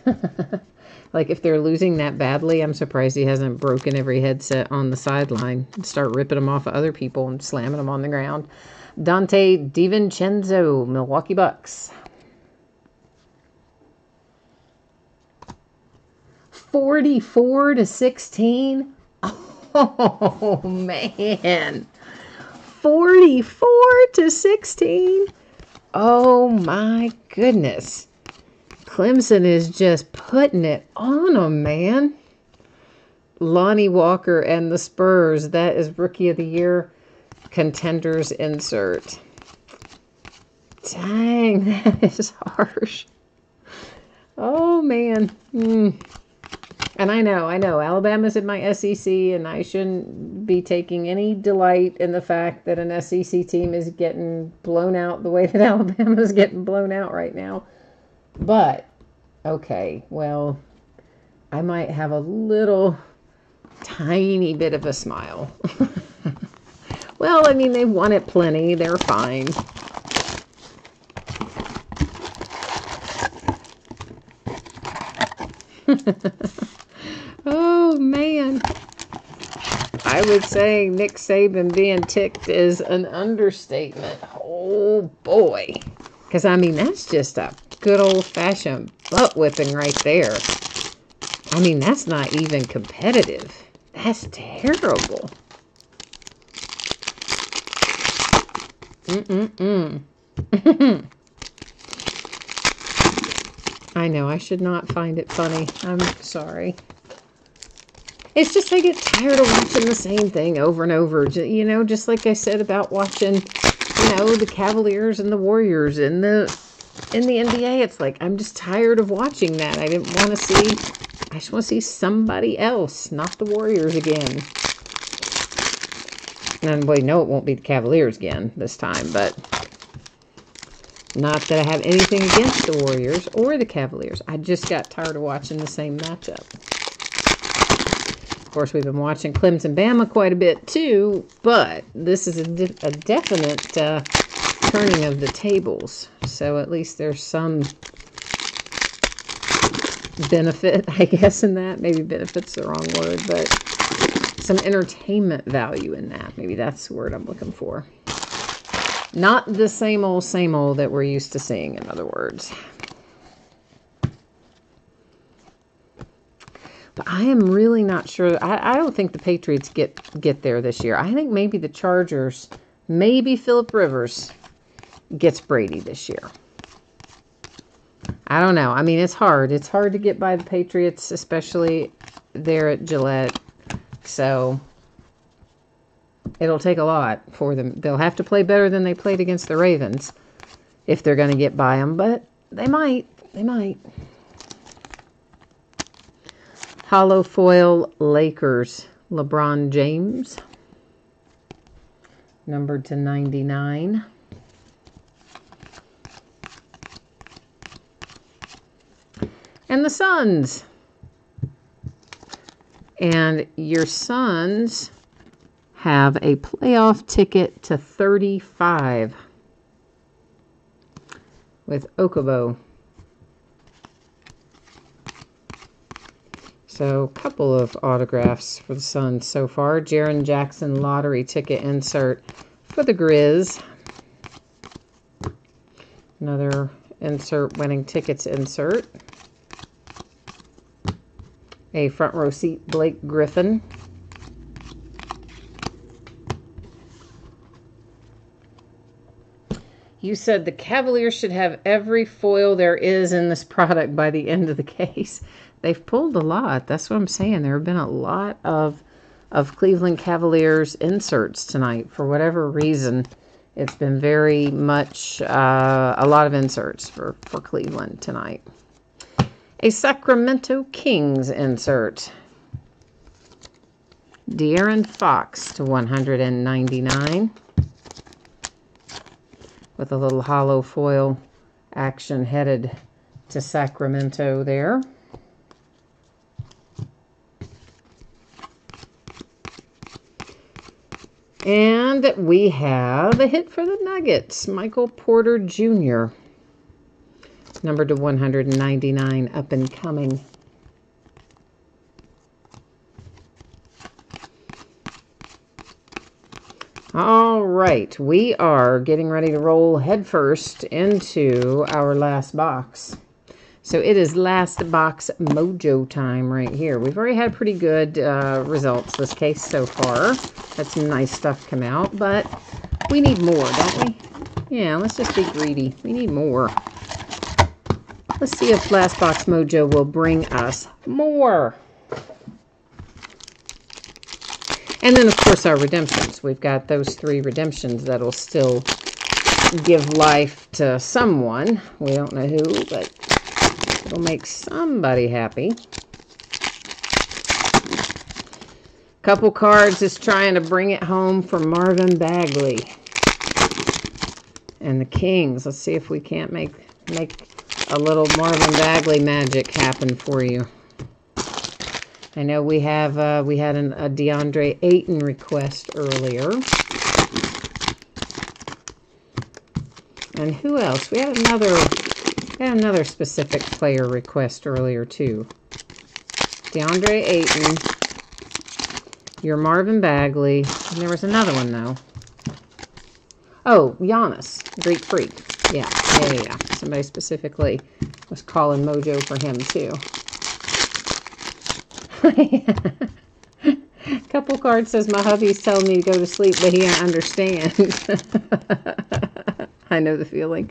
Like, if they're losing that badly, I'm surprised he hasn't broken every headset on the sideline. Start ripping them off of other people and slamming them on the ground. Dante DiVincenzo, Milwaukee Bucks. 44-16. Oh, man. 44-16. Oh, my goodness. Clemson is just putting it on them, man. Lonnie Walker and the Spurs. That is Rookie of the Year contenders insert. Dang, that is harsh. Oh, man. And I know, Alabama's in my SEC, and I shouldn't be taking any delight in the fact that an SEC team is getting blown out the way that Alabama's getting blown out right now. But, okay, well, I might have a little tiny bit of a smile. Well, I mean, they've won it plenty. They're fine. Oh, man. I would say Nick Saban being ticked is an understatement. Oh, boy. Because, I mean, that's just a good old-fashioned butt whipping right there. I mean, that's not even competitive. That's terrible. I know, I should not find it funny. I'm sorry. It's just I get tired of watching the same thing over and over. You know, just like I said about watching, you know, the Cavaliers and the Warriors in the NBA. It's like, I'm just tired of watching that. I just want to see somebody else, not the Warriors again. And we know it won't be the Cavaliers again this time, but not that I have anything against the Warriors or the Cavaliers. I just got tired of watching the same matchup. Of course, we've been watching Clemson Bama quite a bit too, but this is a definite turning of the tables. So at least there's some benefit, I guess, in that. Maybe benefit's the wrong word, but some entertainment value in that. Maybe that's the word I'm looking for. Not the same old that we're used to seeing, in other words. But I am really not sure. I don't think the Patriots get there this year. I think maybe the Chargers, maybe Phillip Rivers gets Brady this year. I don't know. I mean, it's hard. It's hard to get by the Patriots, especially there at Gillette. So it'll take a lot for them. They'll have to play better than they played against the Ravens if they're going to get by them. But they might. They might. Hollow foil Lakers. LeBron James. Numbered to 99. And the Suns. And your Suns have a playoff ticket to 35 with Okubo. So a couple of autographs for the Suns so far. Jaren Jackson lottery ticket insert for the Grizz. Another insert winning tickets insert. A front row seat Blake Griffin. You said the Cavaliers should have every foil there is in this product by the end of the case. They've pulled a lot. That's what I'm saying. There have been a lot of Cleveland Cavaliers inserts tonight. For whatever reason, it's been very much a lot of inserts for Cleveland tonight. A Sacramento Kings insert. De'Aaron Fox to 199. With a little hollow foil action headed to Sacramento there. And we have a hit for the Nuggets. Michael Porter Jr. Numbered to 199, up and coming. All right, we are getting ready to roll headfirst into our last box. So it is last box mojo time right here. We've already had pretty good results this case so far. Had some nice stuff come out, but we need more, don't we? Yeah, let's just be greedy. We need more. Let's see if Last Box Mojo will bring us more. And then, of course, our redemptions. We've got those 3 redemptions that'll still give life to someone. We don't know who, but it'll make somebody happy. Couple cards is trying to bring it home for Marvin Bagley. And the Kings. Let's see if we can't make a little Marvin Bagley magic happen for you. I know we had a DeAndre Ayton request earlier. And who else? We had another specific player request earlier too. DeAndre Ayton, your Marvin Bagley, and there was another one though. Oh, Giannis, Greek Freak. Yeah. Somebody specifically was calling Mojo for him too. Couple cards says my hubby's telling me to go to sleep, but he don't understand. I know the feeling.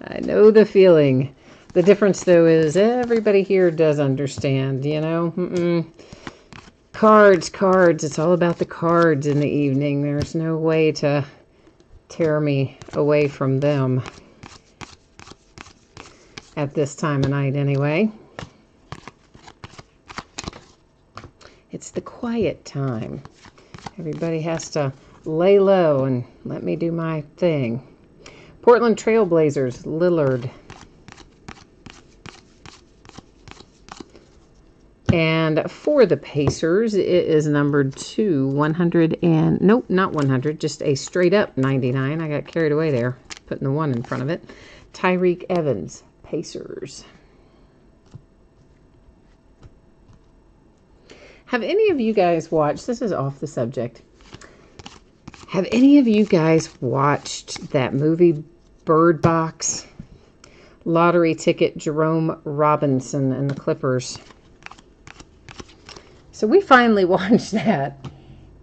I know the feeling. The difference, though, is everybody here does understand, you know? Cards. It's all about the cards in the evening. There's no way to tear me away from them. At this time of night, anyway. It's the quiet time. Everybody has to lay low and let me do my thing. Portland Trailblazers, Lillard. And for the Pacers, it is numbered to 100 and... Nope, not 100. Just a straight up 99. I got carried away there, putting the 1 in front of it. Tyreke Evans, Pacers. Have any of you guys watched... This is off the subject. Have any of you guys watched that movie Bird Box? Lottery ticket Jerome Robinson and the Clippers. So we finally watched that,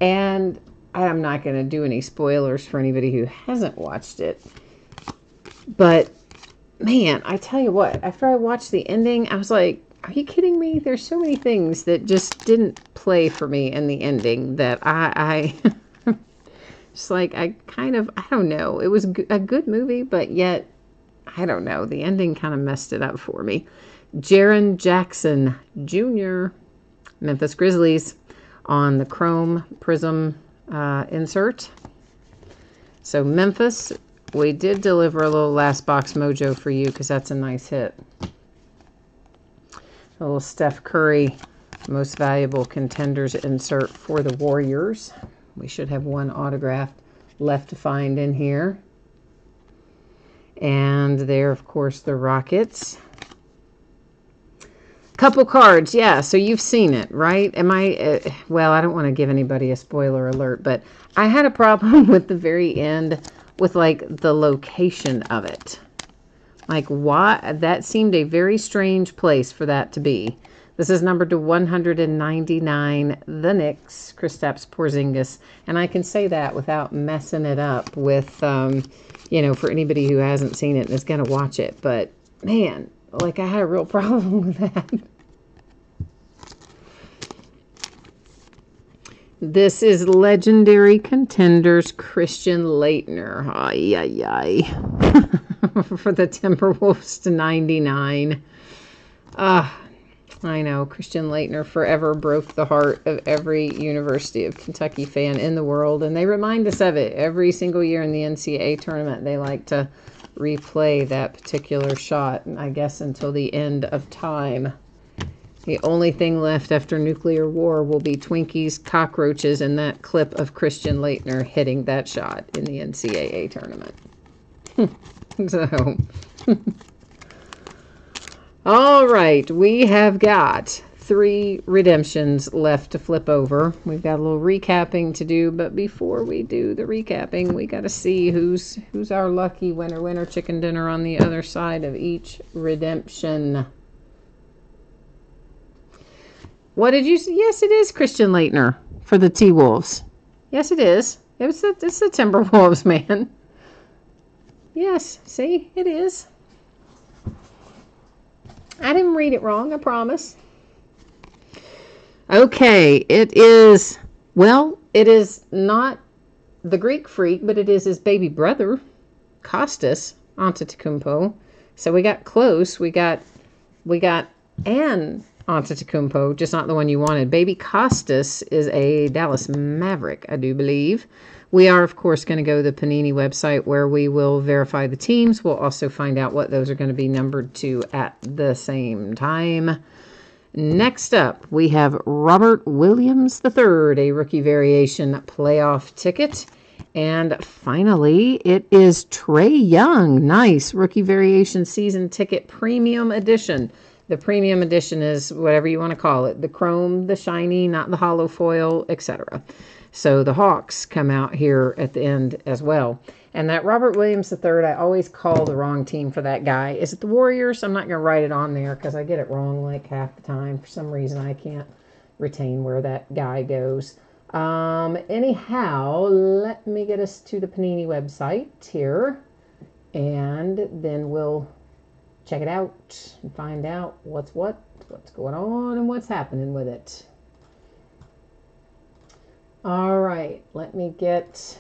and I'm not going to do any spoilers for anybody who hasn't watched it. But, man, I tell you what, after I watched the ending, I was like, are you kidding me? There's so many things that just didn't play for me in the ending that I just like, I don't know. It was a good movie, but yet, I don't know. The ending kind of messed it up for me. Jaren Jackson Jr., Memphis Grizzlies, on the Chrome Prism insert. So Memphis, we did deliver a little last box mojo for you because that's a nice hit. A little Steph Curry most valuable contenders insert for the Warriors. We should have one autograph left to find in here. And there, of course, the Rockets. Couple cards, yeah, so you've seen it, right? Am I, well, I don't want to give anybody a spoiler alert, but I had a problem with the very end with, like, the location of it. Like, why? That seemed a very strange place for that to be. This is numbered to 199, the Knicks, Kristaps Porzingis. And I can say that without messing it up with, you know, for anybody who hasn't seen it and is going to watch it. But, man, like, I had a real problem with that. This is Legendary Contenders Christian Laettner. Ay, ay, ay. For the Timberwolves to 99. I know, Christian Laettner forever broke the heart of every University of Kentucky fan in the world, and they remind us of it every single year in the NCAA tournament. They like to replay that particular shot, I guess, until the end of time. The only thing left after nuclear war will be Twinkies, cockroaches, and that clip of Christian Laettner hitting that shot in the NCAA tournament. So... All right, we have got 3 redemptions left to flip over. We've got a little recapping to do, but before we do the recapping, we got to see who's our lucky winner chicken dinner on the other side of each redemption. What did you say? Yes, it is Christian Laettner for the T-Wolves. Yes, it is. It's the Timberwolves, man. Yes, see, it is. I didn't read it wrong, I promise. Okay, it is, well, it is not the Greek Freak, but it is his baby brother, Costas Antetokounmpo. So we got close. We got an Antetokounmpo, just not the one you wanted. Baby Costas is a Dallas Maverick, I do believe. We are, of course, going to go to the Panini website where we will verify the teams. We'll also find out what those are going to be numbered to at the same time. Next up, we have Robert Williams III, a rookie variation playoff ticket. And finally, it is Trae Young. Nice. Rookie variation season ticket premium edition. The premium edition is whatever you want to call it. The chrome, the shiny, not the hollow foil, etc. So the Hawks come out here at the end as well. And that Robert Williams III, I always call the wrong team for that guy. Is it the Warriors? I'm not going to write it on there because I get it wrong like half the time. For some reason, I can't retain where that guy goes. Anyhow, let me get us to the Panini website here. And then we'll check it out and find out what's going on and what's happening with it. All right, let me get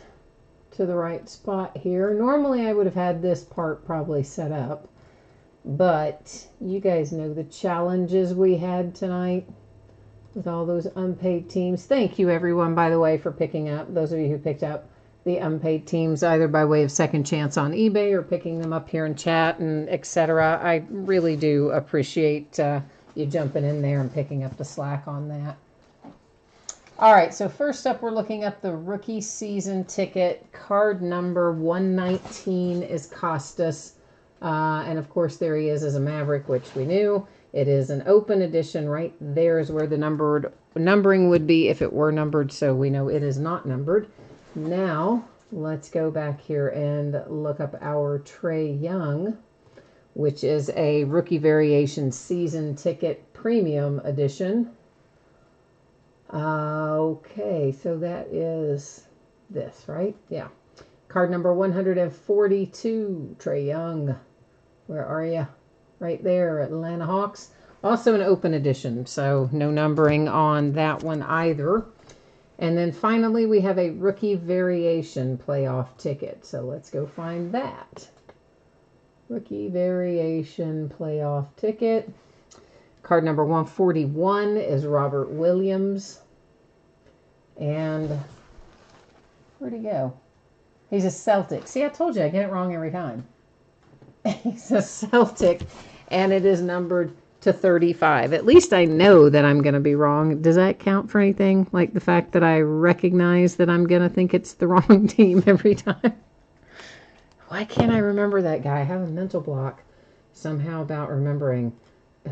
to the right spot here. Normally I would have had this part probably set up, but you guys know the challenges we had tonight with all those unpaid teams. Thank you everyone, by the way, for picking up, those of you who picked up the unpaid teams either by way of second chance on eBay or picking them up here in chat and etc. I really do appreciate you jumping in there and picking up the slack on that. All right, so first up, we're looking at the rookie season ticket. Card number 119 is Costas. And of course, there he is as a Maverick, which we knew. It is an open edition. Right there is where the numbering would be if it were numbered. So we know it is not numbered. Now, let's go back here and look up our Trae Young, which is a rookie variation season ticket premium edition. Okay, so that is this, right? Yeah. Card number 142, Trae Young. Where are you? Right there, Atlanta Hawks. Also an open edition, so no numbering on that one either. And then finally, we have a rookie variation playoff ticket. So let's go find that. Rookie variation playoff ticket. Card number 141 is Robert Williams. And where'd he go? He's a Celtic. See, I told you I get it wrong every time. He's a Celtic, and it is numbered to 35. At least I know that I'm going to be wrong. Does that count for anything? Like the fact that I recognize that I'm going to think it's the wrong team every time? Why can't I remember that guy? I have a mental block somehow about remembering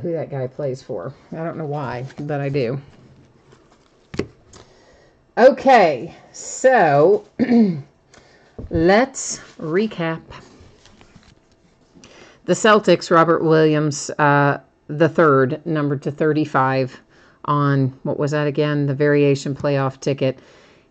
who that guy plays for. I don't know why, but I do. Okay, so let's recap. The Celtics, Robert Williams, the third, numbered to 35 on, what was that again? The variation playoff ticket.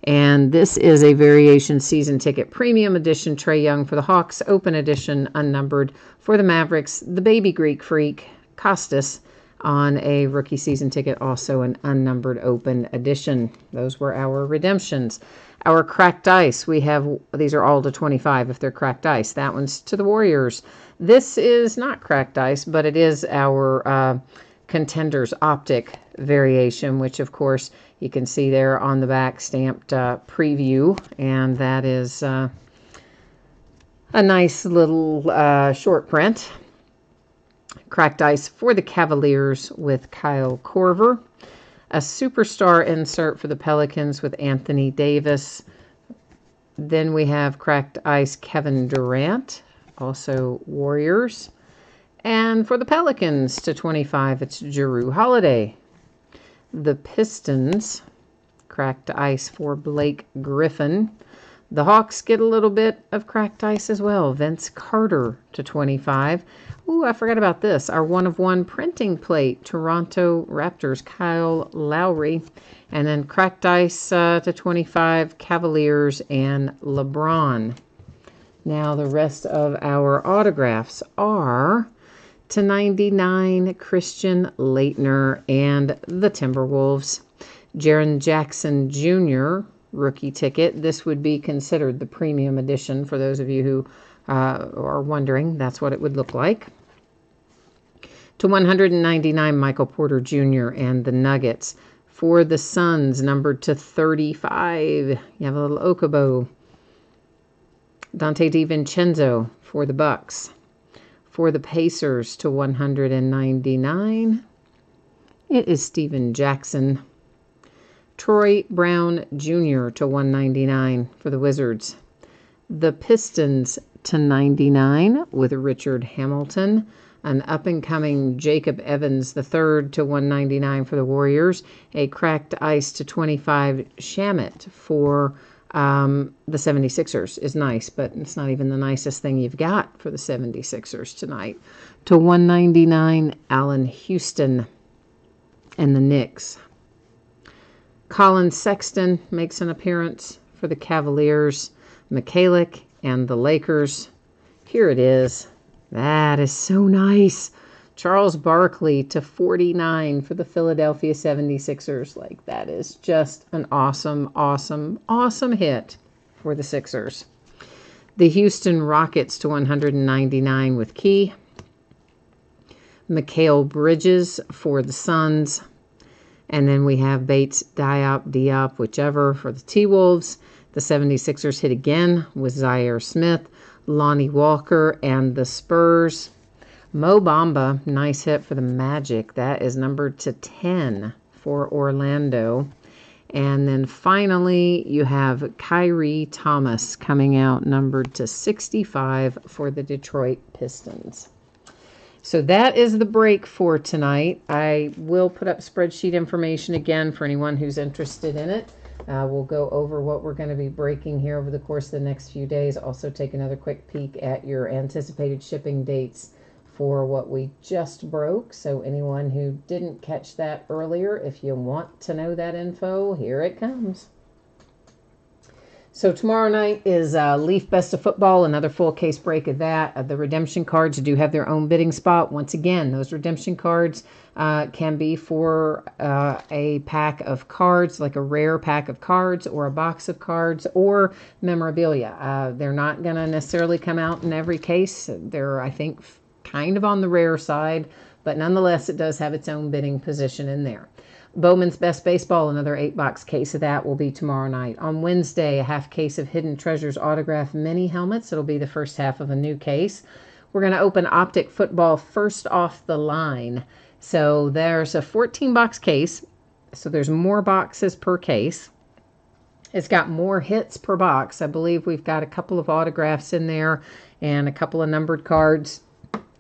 And this is a variation season ticket premium edition. Trae Young for the Hawks, open edition, unnumbered for the Mavericks. The baby Greek Freak, Costas, on a rookie season ticket, also an unnumbered open edition. Those were our redemptions. Our cracked ice, we have, these are all to 25 if they're cracked ice. That one's to the Warriors. This is not cracked ice, but it is our Contenders Optic variation, which of course you can see there on the back stamped preview. And that is a nice little short print. Cracked ice for the Cavaliers with Kyle Korver. A superstar insert for the Pelicans with Anthony Davis. Then we have cracked ice Kevin Durant, also Warriors. And for the Pelicans to 25, it's Jrue Holiday. The Pistons, cracked ice for Blake Griffin. The Hawks get a little bit of cracked ice as well. Vince Carter to 25. Ooh, I forgot about this. Our 1-of-1 printing plate, Toronto Raptors, Kyle Lowry. And then cracked ice to 25, Cavaliers and LeBron. Now the rest of our autographs are to 99, Christian Laettner and the Timberwolves. Jaren Jackson Jr., rookie ticket. This would be considered the premium edition for those of you who are wondering. That's what it would look like. To 199, Michael Porter Jr. and the Nuggets. For the Suns, numbered to 35, you have a little Okobo. Dante DiVincenzo for the Bucks. For the Pacers, to 199, it is Steven Jackson. Troy Brown Jr. to 199 for the Wizards. The Pistons to 99 with Richard Hamilton. An up-and-coming Jacob Evans III to 199 for the Warriors. A cracked ice to 25 Shamet for the 76ers is nice, but it's not even the nicest thing you've got for the 76ers tonight. To 199, Allen Houston and the Knicks. Colin Sexton makes an appearance for the Cavaliers. Mikhailiuk and the Lakers. Here it is. That is so nice. Charles Barkley to 49 for the Philadelphia 76ers. Like, that is just an awesome, awesome, awesome hit for the Sixers. The Houston Rockets to 199 with Key. Mikal Bridges for the Suns. And then we have Bates, Diop, whichever, for the T-Wolves. The 76ers hit again with Zaire Smith. Lonnie Walker and the Spurs. Mo Bamba, nice hit for the Magic. That is numbered to 10 for Orlando. And then finally, you have Kyrie Thomas coming out, numbered to 65 for the Detroit Pistons. So that is the break for tonight. I will put up spreadsheet information again for anyone who's interested in it. We'll go over what we're going to be breaking here over the course of the next few days. Also take another quick peek at your anticipated shipping dates for what we just broke. So anyone who didn't catch that earlier, if you want to know that info, here it comes. So tomorrow night is Leaf Best of Football, another full case break of that. The redemption cards do have their own bidding spot. Once again, those redemption cards can be for a pack of cards, like a rare pack of cards or a box of cards or memorabilia. They're not going to necessarily come out in every case. They're, I think, kind of on the rare side, but nonetheless, it does have its own bidding position in there. Bowman's Best Baseball, another 8-box case of that will be tomorrow night. On Wednesday, a half case of Hidden Treasures autograph mini helmets. It'll be the first half of a new case. We're going to open Optic Football first off the line. So there's a 14-box case. So there's more boxes per case. It's got more hits per box. I believe we've got a couple of autographs in there and a couple of numbered cards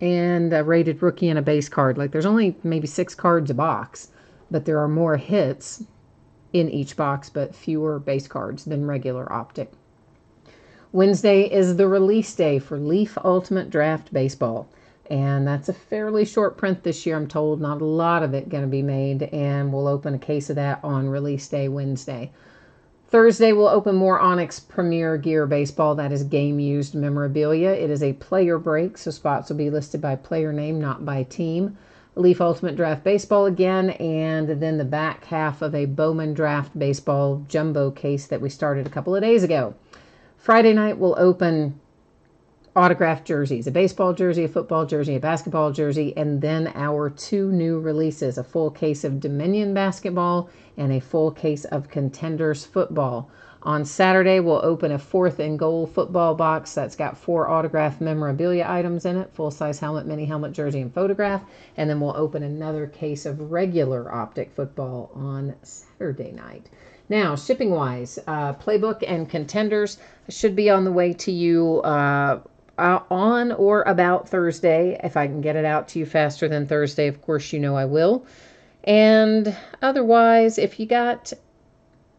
and a rated rookie and a base card. Like, there's only maybe 6 cards a box. But there are more hits in each box, but fewer base cards than regular Optic. Wednesday is the release day for Leaf Ultimate Draft Baseball. And that's a fairly short print this year, I'm told. Not a lot of it going to be made. And we'll open a case of that on release day Wednesday. Thursday, we'll open more Onyx Premier Gear Baseball. That is game-used memorabilia. It is a player break, so spots will be listed by player name, not by team. Leaf Ultimate Draft Baseball again, and then the back half of a Bowman Draft Baseball jumbo case that we started a couple of days ago. Friday night, we'll open autographed jerseys, a baseball jersey, a football jersey, a basketball jersey, and then our 2 new releases, a full case of Dominion Basketball and a full case of Contenders Football. On Saturday, we'll open a 4th and goal football box that's got 4 autographed memorabilia items in it, full-size helmet, mini helmet, jersey, and photograph. And then we'll open another case of regular Optic football on Saturday night. Now, shipping-wise, Playbook and Contenders should be on the way to you on or about Thursday. If I can get it out to you faster than Thursday, of course, you know I will. And otherwise, if you got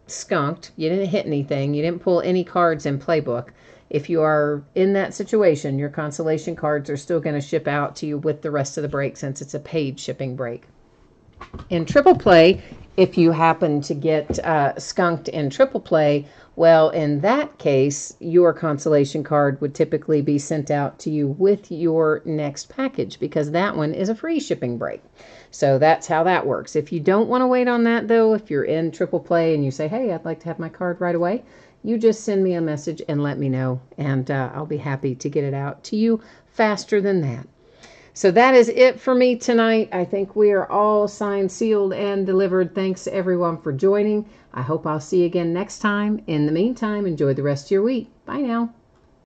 skunked, you didn't hit anything, you didn't pull any cards in Playbook, if you are in that situation, your consolation cards are still going to ship out to you with the rest of the break since it's a paid shipping break. In Triple Play, If you happen to get skunked in triple play, well, in that case, your consolation card would typically be sent out to you with your next package because that one is a free shipping break. So that's how that works. If you don't want to wait on that, though, if you're in triple play and you say, hey, I'd like to have my card right away, you just send me a message and let me know, and I'll be happy to get it out to you faster than that. So that is it for me tonight. I think we are all signed, sealed, and delivered. Thanks everyone for joining. I hope I'll see you again next time. In the meantime, enjoy the rest of your week. Bye now.